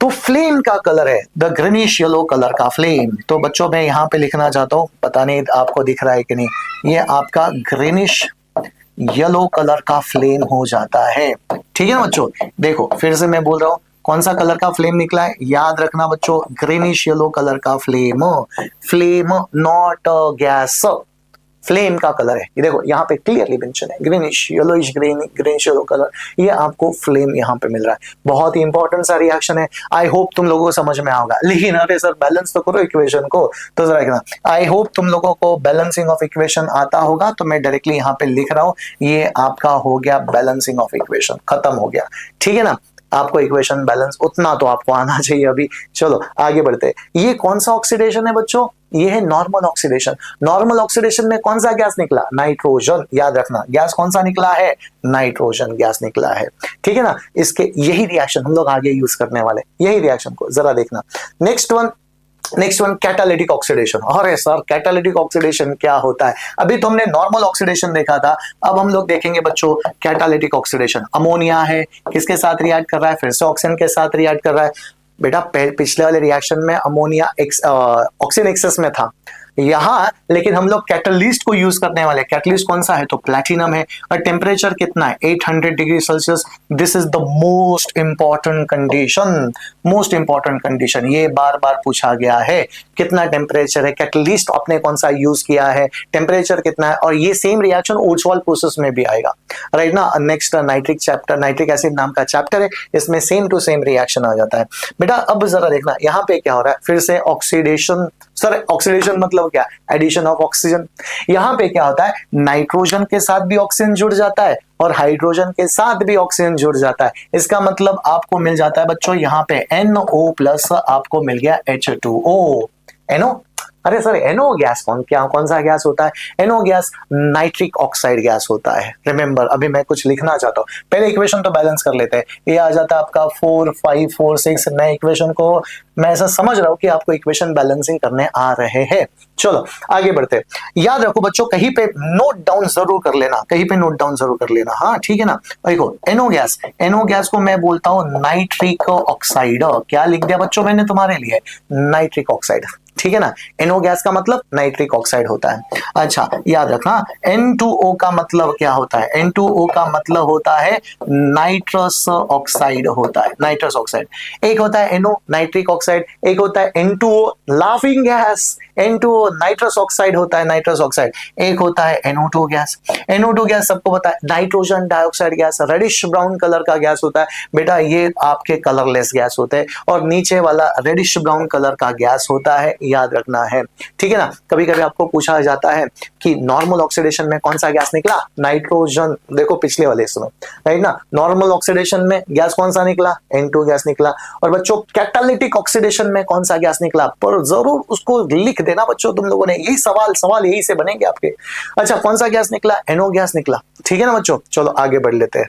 तो फ्लेम का कलर है द ग्रीनिश येलो कलर का फ्लेम। तो बच्चों मैं यहां पे लिखना चाहता हूं, पता नहीं आपको दिख रहा है कि नहीं, ये आपका ग्रीनिश येलो कलर का फ्लेम हो जाता है। ठीक है ना बच्चों, देखो फिर से मैं बोल रहा हूं, कौन सा कलर का फ्लेम निकला है, याद रखना बच्चों, ग्रीनिश येलो कलर का flame. Flame not gas, flame का कलर है। ये देखो यहाँ पे क्लियरली मेंशन है, greenish yellowish greenish yellow colour, ये आपको फ्लेम यहाँ पे मिल रहा है। बहुत ही इंपॉर्टेंट सा रिएक्शन है। आई होप तुम लोगों को समझ में आएगा। लेकिन अरे सर बैलेंस तो करो इक्वेशन को, तो जरा देखना। आई होप तुम लोगों को बैलेंसिंग ऑफ इक्वेशन आता होगा, तो मैं डायरेक्टली यहाँ पे लिख रहा हूँ, ये आपका हो गया बैलेंसिंग ऑफ इक्वेशन, खत्म हो गया। ठीक है ना, आपको इक्वेशन बैलेंस उतना तो आपको आना चाहिए अभी। चलो आगे बढ़ते। ये कौन सा ऑक्सीडेशन है बच्चों? ये है नॉर्मल ऑक्सीडेशन। नॉर्मल ऑक्सीडेशन में कौन सा गैस निकला? नाइट्रोजन। याद रखना, गैस कौन सा निकला है? नाइट्रोजन गैस निकला है। ठीक है ना, इसके यही रिएक्शन हम लोग आगे यूज करने वाले, यही रिएक्शन को जरा देखना। Next one catalytic oxidation. अरे सर कैटालिटिक ऑक्सीडेशन क्या होता है? अभी तो हमने नॉर्मल ऑक्सीडेशन देखा था, अब हम लोग देखेंगे बच्चों कैटालिटिक ऑक्सीडेशन। अमोनिया है, किसके साथ रिएक्ट कर रहा है? फिर से ऑक्सीजन के साथ रिएक्ट कर रहा है। बेटा पिछले वाले रिएक्शन में अमोनिया ऑक्सीजन एक्सेस में था, यहाँ लेकिन हम लोग कैटलिस्ट को यूज करने वाले। कैटलिस्ट कौन सा है? तो प्लैटिनम है। और टेम्परेचर कितना है? 800 degree Celsius. This is the most important condition, most important condition. ये बार बार पूछा गया है, कितना टेम्परेचर है, कैटलिस्ट आपने कौन सा यूज किया है, टेम्परेचर कितना है। और ये सेम रिएक्शन ओर्सवाल प्रोसेस में भी आएगा, राइट ना। Next nitric chapter, nitric acid नाम का चैप्टर है, इसमें सेम टू सेम रिएक्शन आ जाता है। बेटा अब जरा देखना यहाँ पे क्या हो रहा है, फिर से ऑक्सीडेशन। सर ऑक्सीडेशन मतलब क्या? Addition of oxygen. यहाँ पे क्या होता है, नाइट्रोजन के साथ भी ऑक्सीजन जुड़ जाता है और हाइड्रोजन के साथ भी ऑक्सीजन जुड़ जाता है। इसका मतलब आपको मिल जाता है बच्चों यहाँ पे NO+ आपको मिल गया H2O। NO, अरे सर NO गैस कौन सा गैस होता है? NO gas nitric oxide gas होता है। रिमेंबर, अभी मैं कुछ लिखना चाहता हूँ, पहले इक्वेशन तो बैलेंस कर लेते हैं। ये आ जाता है आपका 4, 5, 4, 6। मैं इक्वेशन को, मैं ऐसा समझ रहा हूँ कि आपको इक्वेशन बैलेंसिंग करने आ रहे हैं। चलो आगे बढ़ते। याद रखो बच्चों, कहीं पे नोट डाउन जरूर कर लेना, कहीं पे नोट डाउन जरूर कर लेना। हाँ ठीक है ना। देखो NO गैस को मैं बोलता हूँ नाइट्रिक ऑक्साइड। क्या लिख दिया बच्चों मैंने तुम्हारे लिए? Nitric oxide. ठीक है ना, NO गैस का मतलब नाइट्रिक ऑक्साइड होता है। अच्छा याद रखना, N2O का मतलब क्या होता है? N2O का मतलब होता है नाइट्रस ऑक्साइड होता है, नाइट्रस ऑक्साइड। एक होता है NO नाइट्रिक ऑक्साइड, एक होता है N2O laughing gas. N2O nitrous oxide होता है, नाइट्रस ऑक्साइड। एक होता है NO2 गैस। NO2 गैस सबको पता है, nitrogen dioxide gas, reddish brown colour का गैस होता है। बेटा ये आपके कलरलेस गैस होते हैं, और नीचे वाला रेडिश ब्राउन कलर का गैस होता है, याद रखना है। ठीक है ना, कभी कभी आपको पूछा जाता है कि नॉर्मल ऑक्सीडेशन में कौन सा गैस निकला? नाइट्रोजन। देखो पिछले वाले सुनो, राइट ना, नॉर्मल ऑक्सीडेशन में गैस कौन सा निकला? N2 गैस निकला। और बच्चों कैटालिटिक ऑक्सीडेशन में कौन सा गैस निकला? पर जरूर उसको लिख देना बच्चों तुम लोगों ने, यही सवाल यही से बनेंगे आपके। अच्छा कौन सा गैस निकला? NO गैस निकला। ठीक है ना बच्चों, चलो आगे बढ़ लेते हैं।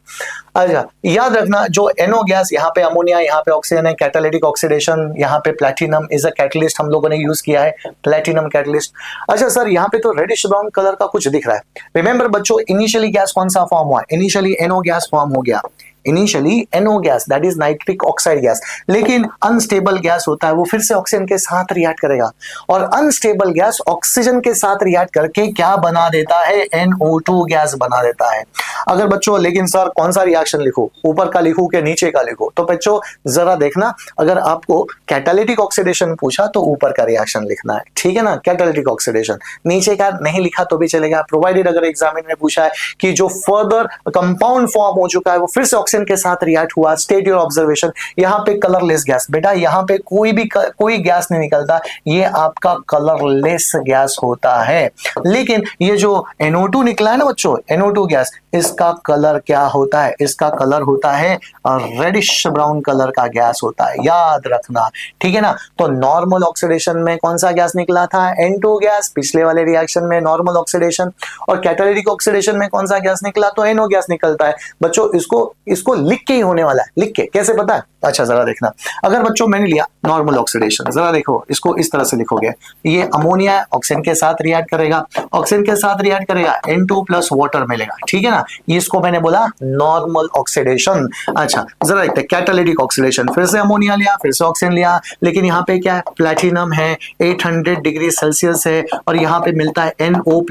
अच्छा याद रखना, जो NO गैस, यहाँ पे अमोनिया, यहाँ पे ऑक्सीजन है, कैटालिटिक ऑक्सीडेशन, यहाँ पे प्लैटिनम इज अ कैटलिस्ट हम लोगों ने यूज किया है, प्लैटिनम कैटलिस्ट। अच्छा सर यहाँ पे तो रेडिश ब्राउन कलर का कुछ दिख रहा है। रिमेंबर बच्चों, इनिशियली गैस कौन सा फॉर्म हुआ? इनिशियली NO गैस फॉर्म हो गया, initially NO gas, that is nitric oxide gas. लेकिन अनस्टेबल गैस होता है, वो फिर से ऑक्सीजन के साथ रिएक्ट करेगा, और अनस्टेबल गैस ऑक्सीजन के साथ रिएक्ट करके क्या बना देता है? NO2 गैस बना देता है। अगर बच्चों, लेकिन सर कौन सा रिएक्शन लिखूं, ऊपर का लिखूं कि नीचे का लिखूं? तो बच्चों जरा देखना, अगर आपको कैटालिटिक ऑक्सीडेशन पूछा तो ऊपर का रिएक्शन लिखना है। ठीक है ना, कैटालिटिक ऑक्सीडेशन। नीचे का नहीं लिखा तो भी चलेगा, प्रोवाइडेड अगर एग्जामिन में पूछा है कि जो फर्दर कंपाउंड फॉर्म हो चुका है वो फिर से ऑक्सीजन के साथ रिएक्ट हुआ, स्टेट योर ऑब्जर्वेशन। यहाँ पे कलरलेस गैस, बेटा यहाँ पे कोई गैस नहीं निकलता, ये आपका कलरलेस गैस होता है। लेकिन ये जो NO2 निकला है ना बच्चों, NO2 गैस, इसका कलर क्या होता है? इसका कलर होता है रेडिश ब्राउन कलर का गैस होता है, याद रखना। ठीक है ना, तो नॉर्मल ऑक्सीडेशन में कौन सा गैस निकला था? N2 गैस, पिछले वाले रिएक्शन में नॉर्मल ऑक्सीडेशन। और कैटालिटिक ऑक्सीडेशन में कौन सा गैस निकला? तो NO गैस निकलता है। बच्चों इसको लिख के ही होने वाला है, लिख के कैसे पता है? अच्छा जरा देखना, अगर बच्चों मैंने लिया नॉर्मल ऑक्सीडेशन, जरा देखो इसको इस तरह से लिखोगे, ये अमोनिया ऑक्सीजन के साथ रिएक्ट करेगा, ऑक्सीजन के साथ रिएक्ट करेगा, N2+ वाटर मिलेगा। ठीक है ना, इसको मैंने बोला नॉर्मल ऑक्सीडेशन। अच्छा जरा देखते हैं कैटालिटिक ऑक्सीडेशन, फिर से अमोनिया लिया, फिर से ऑक्सीजन लिया, लेकिन यहाँ पे क्या है? प्लैटिनम है, 800 डिग्री सेल्सियस है, और यहाँ पे मिलता है NO+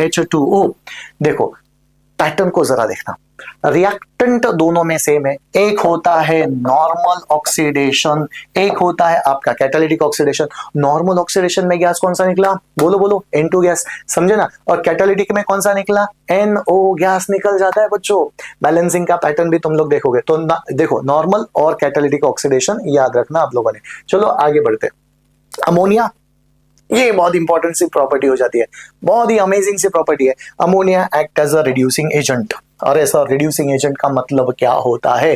H2O। देखो पैटर्न को जरा देखना, रिएक्टेंट दोनों में सेम है, एक होता है नॉर्मल ऑक्सीडेशन, एक होता है आपका कैटालिटिक ऑक्सीडेशन। नॉर्मल ऑक्सीडेशन में गैस कौन सा निकला, बोलो बोलो, N2 गैस, समझे ना। और कैटालिटिक में कौन सा निकला, NO गैस निकल जाता है बच्चों। बैलेंसिंग का पैटर्न भी तुम लोग देखोगे तो देखो नॉर्मल और कैटालिटिक ऑक्सीडेशन याद रखना आप लोगों ने। चलो आगे बढ़ते। अमोनिया, ये बहुत इंपॉर्टेंट सी प्रॉपर्टी हो जाती है, बहुत ही अमेजिंग सी प्रॉपर्टी है। Ammonia act as a reducing agent. और ऐसा रिड्यूसिंग एजेंट का मतलब क्या होता है,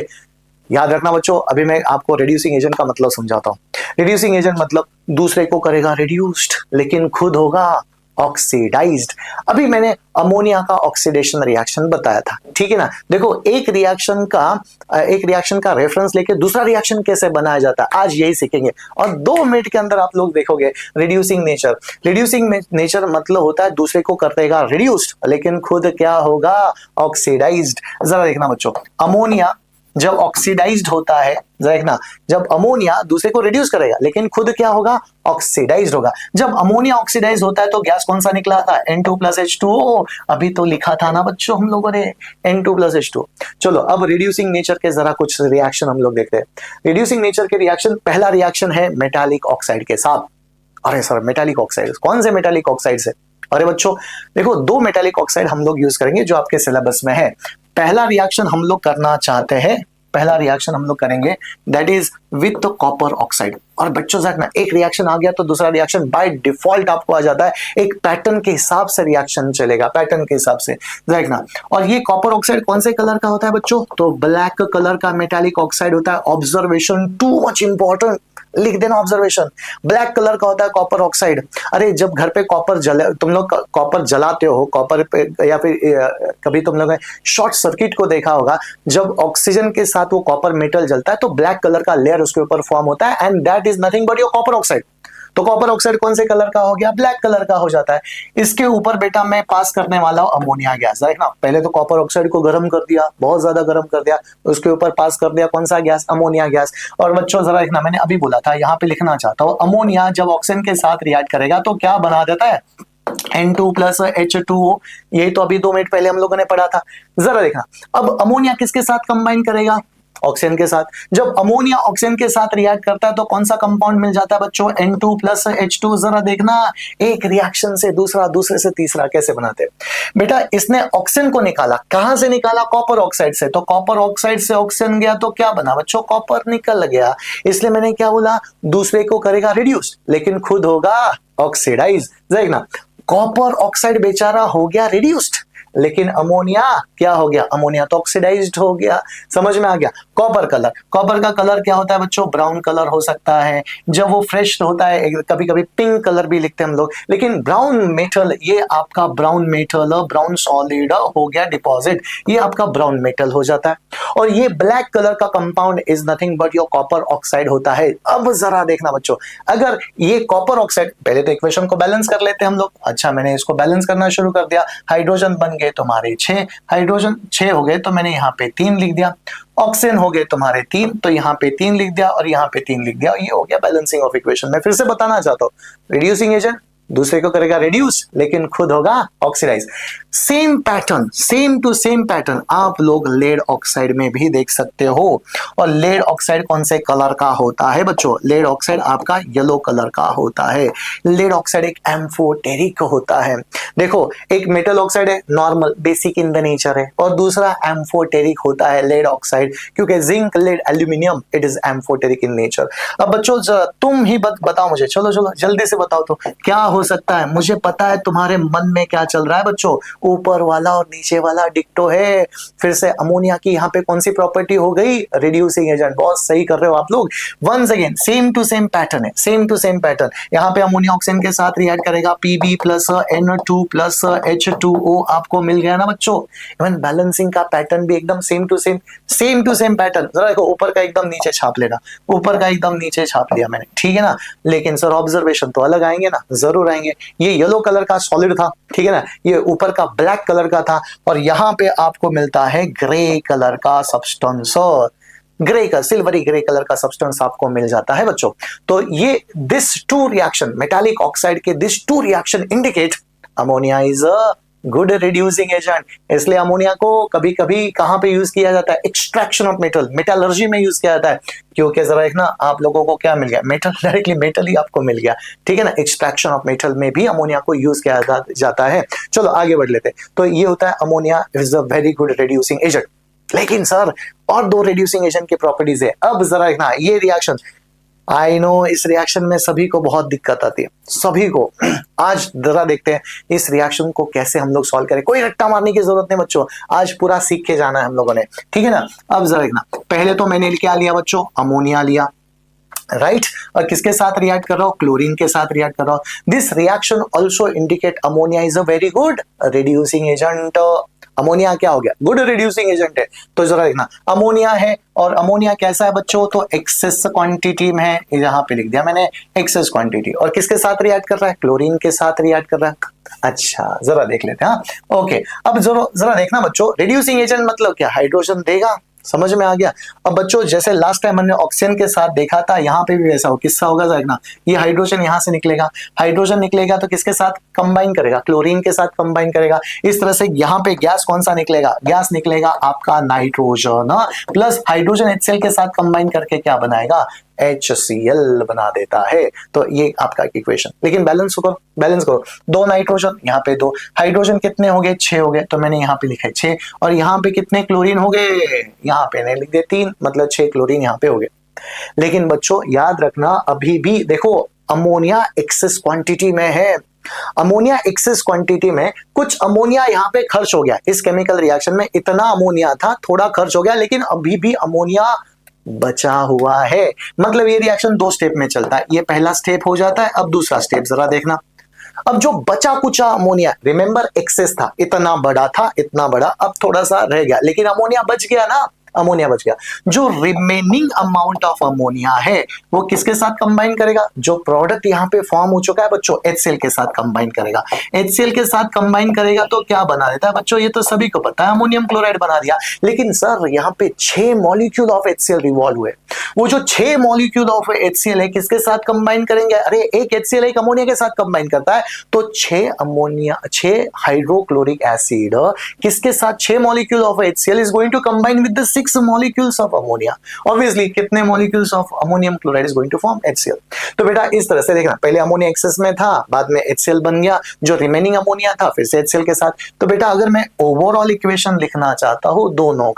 याद रखना बच्चों। अभी मैं आपको रिड्यूसिंग एजेंट का मतलब समझाता हूं। रिड्यूसिंग एजेंट मतलब दूसरे को करेगा रिड्यूस्ड लेकिन खुद होगा ऑक्सीडाइज्ड। अभी मैंने अमोनिया का ऑक्सीडेशन रिएक्शन बताया था, ठीक है ना। देखो एक रिएक्शन का रेफरेंस लेके दूसरा रिएक्शन कैसे बनाया जाता है, आज यही सीखेंगे। और 2 मिनट के अंदर आप लोग देखोगे रिड्यूसिंग नेचर। रिड्यूसिंग नेचर मतलब होता है दूसरे को कर देगा रिड्यूस्ड लेकिन खुद क्या होगा, ऑक्सीडाइज्ड। जरा देखना बच्चों, अमोनिया जब ऑक्सीडाइज्ड होता है, देखना, जब अमोनिया दूसरे को रिड्यूस करेगा लेकिन खुद क्या होगा, ऑक्सीडाइज्ड होगा। जब अमोनिया ऑक्सीडाइज होता है तो गैस कौन सा निकला था, N2 + H2O। अभी तो लिखा था ना बच्चों हम लोगों ने N2 + H2O। चलो अब रिड्यूसिंग नेचर के जरा कुछ रिएक्शन हम लोग देखते हैं। रिड्यूसिंग नेचर के रिएक्शन, पहला रिएक्शन है मेटालिक ऑक्साइड के साथ। अरे सर मेटालिक ऑक्साइड, कौन से मेटालिक ऑक्साइड से, अरे बच्चों देखो 2 मेटालिक ऑक्साइड हम लोग यूज करेंगे जो आपके सिलेबस में है। पहला रिएक्शन हम लोग करना चाहते हैं, पहला रिएक्शन हम लोग करेंगे that is with copper oxide. और बच्चों देखना, एक रिएक्शन आ गया तो दूसरा रिएक्शन बाय डिफॉल्ट आपको आ जाता है, एक पैटर्न के हिसाब से रिएक्शन चलेगा, पैटर्न के हिसाब से देखना। और ये कॉपर ऑक्साइड कौन से कलर का होता है बच्चों, तो ब्लैक कलर का मेटालिक ऑक्साइड होता है। ऑब्जर्वेशन टू मच इंपॉर्टेंट, लिख देना ऑब्जर्वेशन, ब्लैक कलर का होता है कॉपर ऑक्साइड। अरे जब घर पे कॉपर जला, तुम लोग कॉपर जलाते हो कॉपर पे, या फिर कभी तुम लोग शॉर्ट सर्किट को देखा होगा, जब ऑक्सीजन के साथ वो कॉपर मेटल जलता है तो ब्लैक कलर का लेयर उसके ऊपर फॉर्म होता है and that is nothing but your copper oxide. तो कॉपर ऑक्साइड कौन से कलर का हो गया, ब्लैक कलर का हो जाता है। इसके ऊपर बेटा मैं पास करने वाला हूं अमोनिया गैस। देखना पहले तो कॉपर ऑक्साइड को गर्म कर दिया, बहुत ज्यादा गर्म कर दिया, उसके ऊपर पास कर दिया कौन सा गैस, अमोनिया गैस। और बच्चों जरा देखना, मैंने अभी बोला था, यहाँ पे लिखना चाहता हूँ, अमोनिया जब ऑक्सीजन के साथ रिएक्ट करेगा तो क्या बना देता है, N2 + H2O। यही तो अभी 2 मिनट पहले हम लोगों ने पढ़ा था। जरा देखना, अब अमोनिया किसके साथ कंबाइन करेगा, ऑक्सीजन के साथ। जब अमोनिया ऑक्सीजन के साथ रिएक्ट करता है तो कौन सा कंपाउंड मिल जाता है बच्चों, N2 + H2। जरा देखना, एक रिएक्शन से दूसरा, दूसरे से तीसरा कैसे बनाते हैं बेटा। इसने ऑक्सीजन को निकाला, कहां से निकाला, कॉपर ऑक्साइड से। तो कॉपर ऑक्साइड से ऑक्सीजन गया तो क्या बना बच्चों, कॉपर निकल गया। इसलिए मैंने क्या बोला, दूसरे को करेगा रिड्यूस लेकिन खुद होगा ऑक्सीडाइज। देखना कॉपर ऑक्साइड बेचारा हो गया रिड्यूस्ड लेकिन अमोनिया क्या हो गया, अमोनिया तो ऑक्सीडाइज्ड हो गया। समझ में आ गया। कॉपर कलर, कॉपर का कलर क्या होता है बच्चों, ब्राउन कलर हो सकता है। जब वो फ्रेश होता है कभी कभी पिंक कलर भी लिखते हैं हम लोग, लेकिन ब्राउन मेटल, ये आपका ब्राउन मेटल, ब्राउन सॉलिड हो गया डिपॉजिट, ये आपका ब्राउन मेटल हो जाता है। और ये ब्लैक कलर का compound is nothing but your copper oxide होता है। अब जरा देखना बच्चों, अगर ये कॉपर ऑक्साइड, पहले तो इक्वेशन को बैलेंस कर लेते हैं हम लोग। अच्छा मैंने इसको बैलेंस करना शुरू कर दिया, हाइड्रोजन बन गए तुम्हारे 6, हाइड्रोजन 6 हो गए तो मैंने यहाँ पे 3 लिख दिया। ऑक्सीजन हो गए तुम्हारे 3 तो यहाँ पे 3 लिख दिया और यहाँ पे 3 लिख दिया। ये हो गया बैलेंसिंग ऑफ इक्वेशन। मैं फिर से बताना चाहता हूँ, रिड्यूसिंग एजेंट दूसरे को करेगा रिड्यूस लेकिन खुद होगा oxidise. Same pattern, same to same pattern आप लोग लेड ऑक्साइड में भी देख सकते हो। और लेड ऑक्साइड कौन से कलर का होता है बच्चों, लेड ऑक्साइड आपका येलो कलर का होता है। लेड ऑक्साइड एक एम्फोटेरिक होता है। देखो एक मेटल ऑक्साइड है, normal basic in the nature है, और दूसरा एम्फोटेरिक होता है लेड ऑक्साइड, क्योंकि zinc lead aluminium it is amphoteric in nature. अब बच्चों तुम ही बताओ मुझे, चलो चलो जल्दी से बताओ तो क्या हो सकता है। मुझे पता है तुम्हारे मन में क्या चल रहा है बच्चों, ऊपर वाला और नीचे वाला डिक्टो है। फिर से अमोनिया की यहाँ पे कौन सी प्रॉपर्टी हो गई, रिड्यूसिंग एजेंट। बहुत सही कर रहे हो आप लोग। Once again same to same pattern है, सेम टू सेम पैटर्न। यहाँ पे अमोनिया ऑक्सीजन के साथ रिएक्ट करेगा, Pb + N2 + H2O आपको मिल गया ना बच्चों। इवन बैलेंसिंग का पैटर्न भी एकदम सेम टू सेम पैटर्न। जरा देखो ऊपर का एकदम नीचे छाप लेना, ऊपर का एकदम नीचे छाप लिया मैंने, ठीक है ना। लेकिन सर ऑब्जर्वेशन तो अलग आएंगे ना, जरूर आएंगे। ये येलो कलर का सॉलिड था, ठीक है ना, ये ऊपर का ब्लैक कलर का था, और यहाँ पे आपको मिलता है ग्रे कलर का सब्सटेंस, ग्रे का सिल्वरी ग्रे कलर का सब्सटेंस आपको मिल जाता है बच्चों। तो ये this two reaction, metallic oxide के this two reaction indicate ammonia is a good reducing agent. इसलिए अमोनिया को कभी कभी कहां पे यूज किया जाता है, एक्सट्रैक्शन ऑफ मेटल, मेटलर्जी में यूज किया जाता है। क्योंकि जरा एक ना आप लोगों को क्या मिल गया, मेटल, डायरेक्टली मेटल ही आपको मिल गया, ठीक है ना। एक्सट्रैक्शन ऑफ मेटल में भी अमोनिया को यूज किया जाता है। चलो आगे बढ़ लेते हैं। तो ये होता है ammonia is a very good reducing agent. लेकिन सर और दो रिड्यूसिंग एजेंट की प्रॉपर्टीज है। अब जरा एक ना ये रिएक्शन, आई नो इस रिएक्शन में सभी को बहुत दिक्कत आती है, सभी को। आज जरा देखते हैं इस रिएक्शन को कैसे हम लोग सॉल्व करें। कोई रट्टा मारने की जरूरत नहीं बच्चों, आज पूरा सीख के जाना है हम लोगों ने, ठीक है ना। अब जरा देखना, पहले तो मैंने क्या लिया बच्चों, अमोनिया लिया, राइट और किसके साथ रिएक्ट कर रहा हूं, क्लोरीन के साथ रिएक्ट कर रहा हूं। This reaction also indicate ammonia is a very good reducing agent. Ammonia क्या हो गया, गुड रिड्यूसिंग एजेंट है। तो जरा देखना, अमोनिया है और अमोनिया कैसा है बच्चों, तो एक्सेस क्वांटिटी में है, यहां पे लिख दिया मैंने एक्सेस क्वांटिटी। और किसके साथ रिएक्ट कर रहा है, क्लोरीन के साथ रिएक्ट कर रहा है। अच्छा जरा देख लेते हैं, हाँ ओके। अब जरा देखना बच्चों, रिड्यूसिंग एजेंट मतलब क्या, हाइड्रोजन देगा, समझ में आ गया। अब बच्चों जैसे लास्ट टाइम हमने ऑक्सीजन के साथ देखा था, यहाँ पे भी वैसा हो, किससा होगा देखना, ये हाइड्रोजन यहाँ से निकलेगा, हाइड्रोजन निकलेगा तो किसके साथ कंबाइन करेगा, क्लोरीन के साथ कंबाइन करेगा। इस तरह से यहाँ पे गैस कौन सा निकलेगा, गैस निकलेगा आपका नाइट्रोजन, प्लस हाइड्रोजन HCl के साथ कंबाइन करके क्या बनाएगा, HCl बना देता है। तो ये आपका इक्वेशन, लेकिन बैलेंस करो, दो नाइट्रोजन, यहाँ पे दो हाइड्रोजन, कितने हो गए, 6 हो गए, तो मैंने यहाँ पे लिखा है 6। और यहाँ पे कितने क्लोरीन हो गए, यहाँ पे नहीं लिख दिए 3, मतलब 6 क्लोरीन यहाँ पे हो गए। लेकिन बच्चों याद रखना, अभी भी देखो अमोनिया एक्सेस क्वांटिटी में है। अमोनिया एक्सेस क्वांटिटी में कुछ अमोनिया यहाँ पे खर्च हो गया, इस केमिकल रिएक्शन में इतना अमोनिया था, थोड़ा खर्च हो गया, लेकिन अभी भी अमोनिया बचा हुआ है। मतलब ये रिएक्शन 2 स्टेप में चलता है, ये पहला स्टेप हो जाता है। अब दूसरा स्टेप जरा देखना, अब जो बचा कुचा अमोनिया, रिमेंबर एक्सेस था, इतना बड़ा था, इतना बड़ा, अब थोड़ा सा रह गया, लेकिन अमोनिया बच गया ना, अमोनिया बच गया। जो रिमेनिंग अमाउंट ऑफ अमोनिया है वो किसके साथ कंबाइन करेगा, जो प्रोडक्ट यहाँ पे फॉर्म हो चुका है बच्चों, HCl के साथ कंबाइन करेगा। HCl के साथ कंबाइन करेगा तो क्या बना देता है बच्चों, ये तो सभी को पता है, अमोनियम क्लोराइड बना दिया। लेकिन सर यहाँ पे 6 मॉलिक्यूल ऑफ HCl रिवॉल्व हुए, वो जो 6 मॉलिक्यूल ऑफ HCl है किसके साथ कंबाइन करेंगे, अरे एक HCl एक अमोनिया के साथ कंबाइन करता है, तो 6 हाइड्रोक्लोरिक एसिड किसके साथ, 6 molecule of HCl is going to combine with the 6 molecules of ammonia. Obviously कितने molecules of ammonium chloride is going to form HCl. तो बेटा इस तरह से देखना, पहले अमोनिया एक्सेस में था, बाद में HCl बन गया, जो रिमेनिंग अमोनिया था फिर से HCl के साथ। तो बेटा अगर मैं ओवरऑल इक्वेशन लिखना चाहता हूं दोनों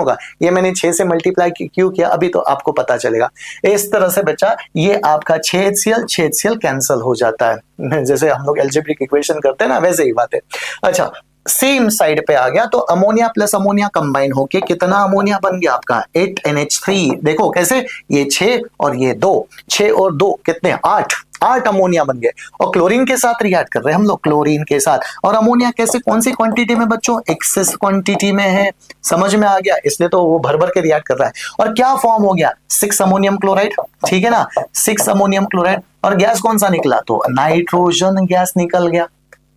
का, ये मैंने 6 से मल्टीप्लाई क्यों किया अभी तो आपको पता चलेगा। इस तरह से बच्चा ये आपका 6HCl कैंसिल हो जाता है, जैसे हम लोग एल्जेब्रिक इक्वेशन करते हैं ना, वैसे ही बात है। अच्छा सेम साइड पे आ गया, तो अमोनिया प्लस अमोनिया कंबाइन होके कितना अमोनिया बन गया आपका, 8NH3। देखो कैसे, ये 6 और ये 2, 6 और 2 कितने, 8 अमोनिया बन गए। और क्लोरीन के साथ रिएक्ट कर रहे हैं हम लोग, क्लोरीन के साथ। और अमोनिया कैसे, कौन सी क्वांटिटी में बच्चों, एक्सेस क्वांटिटी में है, समझ में आ गया, इसलिए तो वो भर भर के रिएक्ट कर रहा है। और क्या फॉर्म हो गया, 6 अमोनियम क्लोराइड, ठीक है ना, 6 अमोनियम क्लोराइड। और गैस कौन सा निकला, तो नाइट्रोजन गैस निकल गया,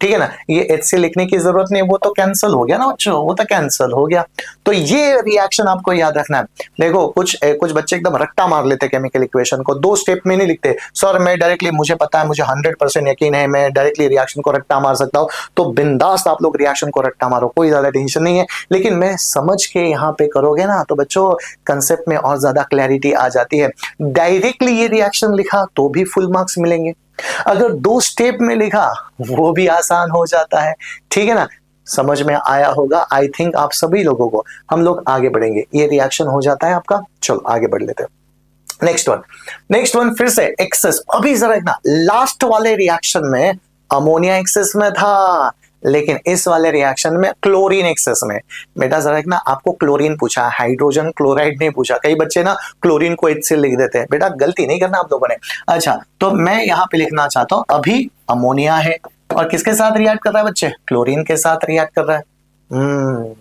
ठीक है ना। ये HCl लिखने की जरूरत नहीं, वो तो कैंसिल हो गया ना बच्चों, वो तो कैंसिल हो गया। तो ये रिएक्शन आपको याद रखना है। देखो कुछ बच्चे एकदम रट्टा मार लेते केमिकल इक्वेशन को, 2 स्टेप में नहीं लिखते। सर मैं डायरेक्टली, मुझे पता है, मुझे 100% यकीन है, मैं डायरेक्टली रिएक्शन को रट्टा मार सकता हूँ। तो बिंदास आप लोग रिएक्शन को रट्टा मारो, कोई ज्यादा टेंशन नहीं है। लेकिन मैं समझ के यहाँ पे करोगे ना तो बच्चों कंसेप्ट में और ज्यादा क्लैरिटी आ जाती है। डायरेक्टली ये रिएक्शन लिखा तो भी फुल मार्क्स मिलेंगे, अगर 2 स्टेप में लिखा वो भी आसान हो जाता है, ठीक है ना। समझ में आया होगा आई थिंक आप सभी लोगों को। हम लोग आगे बढ़ेंगे, ये रिएक्शन हो जाता है आपका। चलो आगे बढ़ लेते हैं। नेक्स्ट वन फिर से एक्सेस। अभी जरा देखना, लास्ट वाले रिएक्शन में अमोनिया एक्सेस में था, लेकिन इस वाले रिएक्शन में क्लोरीन एक्सेस में। बेटा जरा एक ना, आपको क्लोरीन पूछा, हाइड्रोजन क्लोराइड नहीं पूछा। कई बच्चे ना क्लोरीन को HCl लिख देते हैं, बेटा गलती नहीं करना आप लोगों ने। अच्छा तो मैं यहाँ पे लिखना चाहता हूं, अभी अमोनिया है और किसके साथ रिएक्ट कर रहा है बच्चे, क्लोरीन के साथ रिएक्ट कर रहा है।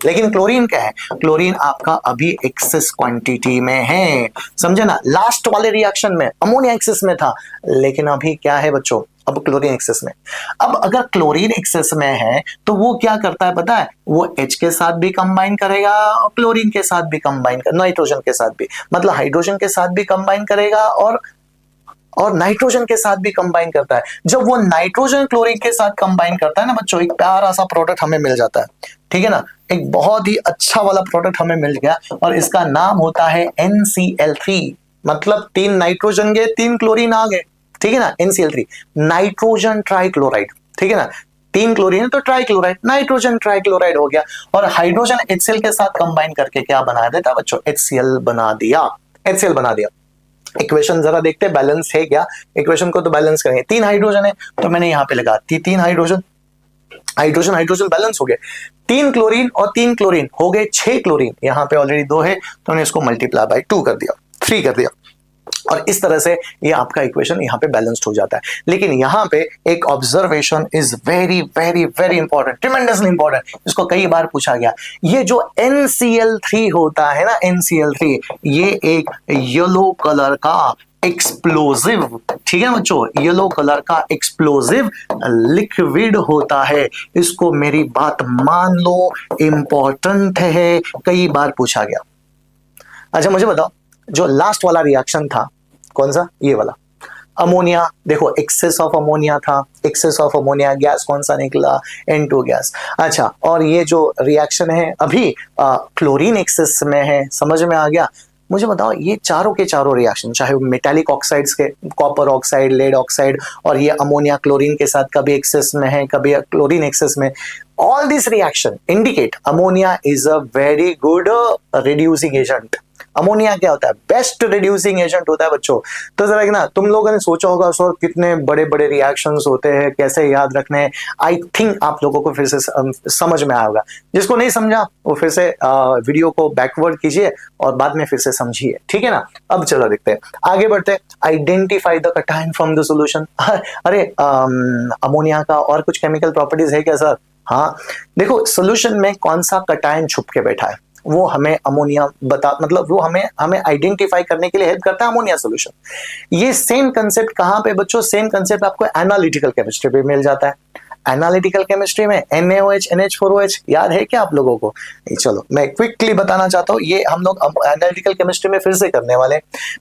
लेकिन क्लोरीन क्या है, क्लोरीन आपका अभी एक्सेस क्वांटिटी में है, समझे ना। लास्ट वाले रिएक्शन में अमोनिया एक्सेस में था, लेकिन अभी क्या है बच्चों, अब क्लोरीन एक्सेस में। अब अगर क्लोरीन एक्सेस में है तो वो क्या करता है पता है, वो H के साथ भी कंबाइन करेगा और क्लोरीन के साथ भी कंबाइन कर, नाइट्रोजन के साथ भी, मतलब हाइड्रोजन के साथ भी कंबाइन करेगा और और नाइट्रोजन के साथ भी कंबाइन करता है। जब वो नाइट्रोजन क्लोरीन के साथ कंबाइन करता है ना बच्चों, एक प्यारा सा प्रोडक्ट हमें मिल जाता है, ठीक है ना, एक बहुत ही अच्छा वाला प्रोडक्ट हमें मिल गया और इसका नाम होता है NCl3। मतलब 3 नाइट्रोजन गए 3 क्लोरीन आ गए, ठीक है ना, NCl3 नाइट्रोजन ट्राइक्लोराइड, ठीक है ना, 3 क्लोरीन है तो ट्राइक्लोराइड, नाइट्रोजन ट्राइक्लोराइड हो गया। और हाइड्रोजन HCl के साथ कंबाइन करके क्या बना देता बच्चों, HCl बना दिया, HCl बना दिया। इक्वेशन जरा देखते हैं बैलेंस है क्या, इक्वेशन को तो बैलेंस करेंगे। 3 हाइड्रोजन है तो मैंने यहां पे लगा 3 हाइड्रोजन, हाइड्रोजन हाइड्रोजन बैलेंस हो गए। 3 क्लोरीन और 3 क्लोरीन हो गए 6 क्लोरीन, यहां पे ऑलरेडी 2 है तो मैंने इसको मल्टीप्लाई बाय 2 कर दिया, 3 कर दिया। और इस तरह से ये आपका इक्वेशन यहाँ पे बैलेंस्ड हो जाता है। लेकिन यहाँ पे एक observation is very very very important, tremendously important, इसको कई बार पूछा गया। ये जो NCl3 होता है ना, NCl3, ये एक येलो कलर का एक्सप्लोजिव, ठीक है बच्चों, येलो कलर का एक्सप्लोजिव लिक्विड होता है। इसको मेरी बात मान लो, इंपॉर्टेंट है, कई बार पूछा गया। अच्छा मुझे बताओ, जो लास्ट वाला रिएक्शन था कौन सा, ये वाला अमोनिया, देखो एक्सेस ऑफ अमोनिया था, एक्सेस ऑफ अमोनिया गैस कौन सा निकला, N2 गैस। अच्छा, और ये जो रिएक्शन है अभी क्लोरीन एक्सेस में है, समझ में आ गया। मुझे बताओ ये चारों के चारों रिएक्शन, चाहे वो मेटालिक ऑक्साइड्स के, कॉपर ऑक्साइड, लेड ऑक्साइड, और ये अमोनिया क्लोरीन के साथ कभी एक्सेस में है कभी क्लोरीन एक्सेस में, all this reaction indicate ammonia is a very good reducing agent. Ammonia क्या होता है, बेस्ट रिड्यूसिंग एजेंट होता है बच्चों। तो जरा ना तुम लोगों ने सोचा होगा सर कितने बड़े बड़े रिएक्शंस होते हैं, कैसे याद रखने हैं। आई थिंक आप लोगों को फिर से समझ में आया होगा। जिसको नहीं समझा वो फिर से वीडियो को बैकवर्ड कीजिए और बाद में फिर से समझिए, ठीक है ना। अब चलो देखते हैं, आगे बढ़ते हैं। Identify the cation from the solution. अरे अमोनिया का और कुछ केमिकल प्रॉपर्टीज है क्या सर? हाँ देखो, सोल्यूशन में कौन सा कटायन छुप के बैठा है वो हमें अमोनिया मतलब वो हमें आइडेंटिफाई करने के लिए हेल्प करता है अमोनिया सॉल्यूशन। ये सेम कंसेप्ट कहां पे बच्चों, सेम कंसेप्ट आपको एनालिटिकल केमिस्ट्री पे मिल जाता है। एनालिटिकल केमिस्ट्री में NaOH NH4OH याद है क्या आप लोगों को? चलो मैं क्विकली बताना चाहता हूँ, ये हम लोग एनालिटिकल केमिस्ट्री में फिर से करने वाले।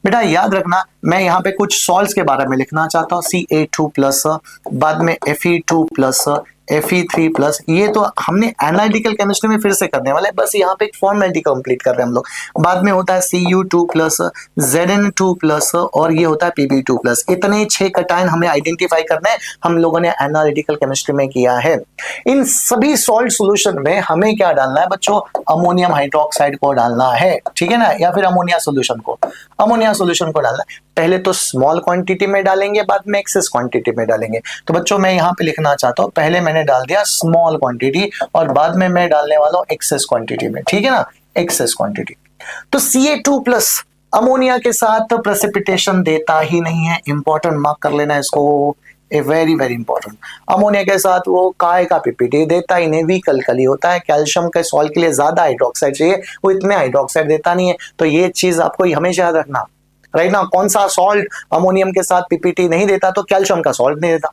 बेटा याद रखना, मैं यहाँ पे कुछ सॉल्ट्स के बारे में लिखना चाहता हूँ, Ca2+, बाद में Fe2+, Fe3+, ये तो हमने एनालिटिकल केमिस्ट्री में फिर से करने वाले, बस यहाँ पे एक फॉर्मेलिटी कंप्लीट कर रहे हैं हम लोग। बाद में होता है Cu2+, Zn2+, और ये होता है Pb2+। इतने 6 कटायन हमें आइडेंटिफाई करने हैं, हम लोगों ने एनालिटिकल केमिस्ट्री में किया है। इन सभी सॉल्ट सॉल्यूशन में हमें क्या डालना है बच्चों, अमोनियम हाइड्रोक्साइड को डालना है, ठीक है ना, या फिर अमोनिया सॉल्यूशन को, अमोनिया सॉल्यूशन को डालना है। पहले तो स्मॉल क्वांटिटी में डालेंगे, बाद में एक्सेस क्वांटिटी में डालेंगे। तो बच्चों मैं यहाँ पे लिखना चाहता हूँ, पहले मैंने डाल दिया स्मॉल क्वांटिटी और बाद में मैं डालने वाला हूँ एक्सेस क्वांटिटी में, ठीक है ना, एक्सेस क्वांटिटी। तो Ca2+ अमोनिया के साथ प्रेसिपिटेशन देता ही नहीं है, इंपॉर्टेंट मार्क कर लेना इसको, a very very important. Ammonia के साथ वो काय का पीपीटी देता ही नहीं, वीक अल्कली होता है। कैल्शियम के सॉल्ट के लिए ज्यादा हाइड्रोक्साइड चाहिए, वो इतने हाइड्रोक्साइड देता नहीं है। तो ये चीज आपको हमेशा याद रखना, राइट ना। कौन सा सॉल्ट अमोनियम के साथ पीपीटी नहीं देता, तो कैल्शियम का सॉल्ट नहीं देता,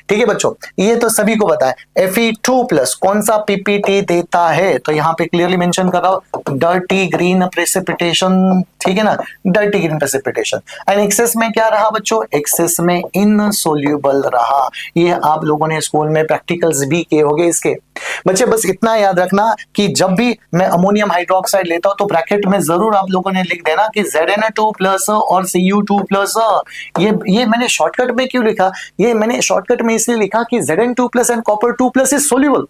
ठीक है बच्चों, ये तो सभी को पता है। Fe2+ कौन सा पीपीटी देता है, तो यहाँ पे क्लियरली मेंशन कर रहा हूं, डर्टी ग्रीन प्रेसिपिटेशन, ठीक है ना, dirty green precipitation. And excess में क्या रहा बच्चों, एक्सेस में इनसोल्यूबल रहा। ये आप लोगों ने स्कूल में प्रैक्टिकल्स भी किए होंगे इसके। बच्चे बस इतना याद रखना कि जब भी मैं अमोनियम हाइड्रोक्साइड लेता हूं तो ब्रैकेट में जरूर आप लोगों ने लिख देना कि Zn2+ और Cu2+। ये मैंने शॉर्टकट में क्यों लिखा, ये मैंने शॉर्टकट में इसलिए लिखा कि Zn2+ and Copper2+ is soluble,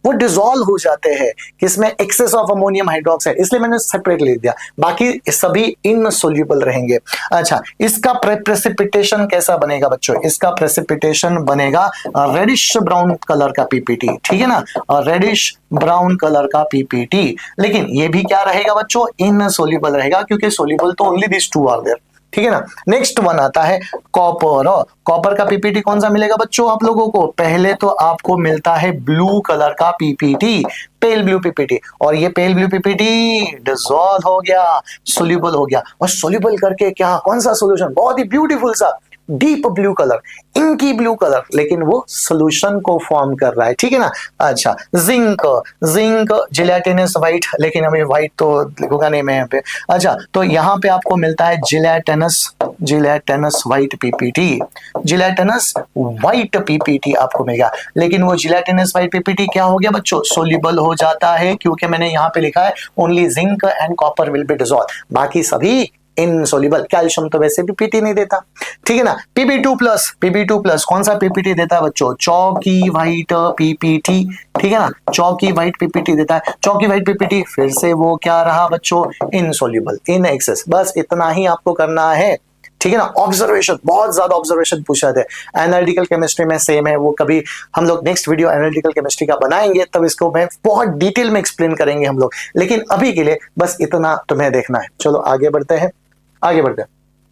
वो डिसॉल्व हो जाते हैं किसमें, एक्सेस ऑफ अमोनियम हाइड्रोक्साइड, इसलिए मैंने सेपरेट लिख दिया, बाकी सभी इनसोल्यूबल रहेंगे। अच्छा, इसका प्रेसिपिटेशन कैसा बनेगा बच्चों, इसका प्रेसिपिटेशन बनेगा रेडिश ब्राउन कलर का पीपीटी, ठीक है ना, रेडिश ब्राउन कलर का पीपीटी। लेकिन ये भी क्या रहेगा बच्चों, इनसोल्यूबल रहेगा, क्योंकि सोल्यूबल तो ओनली दिस 2 आर देयर, ठीक है ना। नेक्स्ट वन आता है कॉपर। कॉपर का पीपीटी कौन सा मिलेगा बच्चों आप लोगों को, पहले तो आपको मिलता है ब्लू कलर का पीपीटी, पेल ब्लू पीपीटी, और ये पेल ब्लू पीपीटी डिसॉल्व हो गया, सोल्यूबल हो गया। और सोल्यूबल करके क्या, कौन सा सॉल्यूशन, बहुत ही ब्यूटीफुल सा deep blue colour, inky blue colour, लेकिन वो सोल्यूशन को फॉर्म कर रहा है, ठीक है ना। अच्छा, जिंक जिलेटिनस व्हाइट, लेकिन अभी व्हाइट तो लिखूंगा नहीं मैं यहाँ पे। अच्छा, तो यहाँ पे आपको मिलता है gelatinous white PPT, gelatinous white PPT आपको मिलेगा। लेकिन वो जिलेटिनस व्हाइट पीपीटी क्या हो गया बच्चों, सोल्यूबल हो जाता है, क्योंकि मैंने यहाँ पे लिखा है only zinc and copper will be dissolve, बाकी सभी इनसोल्यूबल। कैल्शियम तो वैसे भी पीटी नहीं देता, ठीक है ना। Pb2+ कौन सा पीपीटी देता है बच्चों, चौकी व्हाइट पीपीटी, ठीक है ना, चौकी व्हाइट पीपीटी देता है। चौकी व्हाइट पीपीटी फिर से वो क्या रहा बच्चों, इनसोल्यूबल, इन एक्सेस। बस इतना ही आपको करना है, ठीक है ना। ऑब्जर्वेशन, बहुत ज्यादा ऑब्जर्वेशन पूछा थे। एनालिटिकल केमिस्ट्री में सेम है वो, कभी हम लोग नेक्स्ट वीडियो एनालिटिकल केमिस्ट्री का बनाएंगे तब इसको मैं बहुत डिटेल में एक्सप्लेन करेंगे हम लोग, लेकिन अभी के लिए बस इतना तुम्हें देखना है। चलो आगे बढ़ते हैं।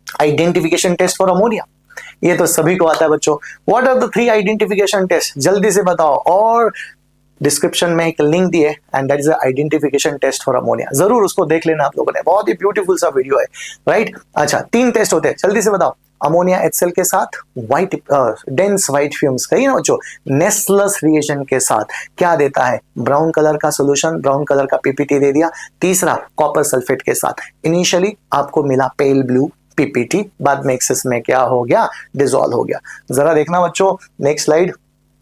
आइडेंटिफिकेशन टेस्ट फॉर अमोनिया, ये तो सभी को आता है बच्चों। What are the 3 identification test, जल्दी से बताओ। और डिस्क्रिप्शन में एक लिंक दिए and that is identification test for ammonia, जरूर उसको देख लेना आप लोगों ने, बहुत ही ब्यूटीफुल सा वीडियो है, राइट। अच्छा, 3 टेस्ट होते हैं, जल्दी से बताओ। अमोनिया HCl के साथ व्हाइट डेंस व्हाइट फ्यूम्स, कही ना बच्चों, नेस्लस रिएजेंट के साथ क्या देता है, ब्राउन कलर का सोल्यूशन, ब्राउन कलर का पीपीटी दे दिया। तीसरा कॉपर सल्फेट के साथ इनिशियली आपको मिला पेल ब्लू पीपीटी, बाद में एक्सेस में क्या हो गया, डिसॉल्व हो गया। जरा देखना बच्चों next slide.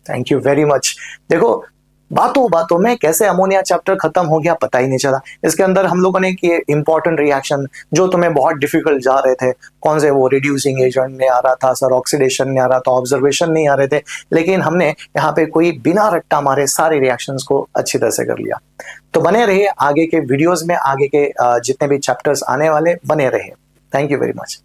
Thank you very much. देखो बातों में कैसे अमोनिया चैप्टर खत्म हो गया पता ही नहीं चला। इसके अंदर हम लोगों ने किए इंपॉर्टेंट रिएक्शन जो तुम्हें बहुत डिफिकल्ट जा रहे थे, कौन से, वो रिड्यूसिंग एजेंट नहीं आ रहा था सर, ऑक्सीडेशन नहीं आ रहा था, ऑब्जर्वेशन नहीं आ रहे थे, लेकिन हमने यहाँ पे कोई बिना रट्टा मारे सारे रिएक्शंस को अच्छी तरह से कर लिया। तो बने रहिए आगे के वीडियोज में, आगे के जितने भी चैप्टर्स आने वाले बने रहिए। Thank you very much.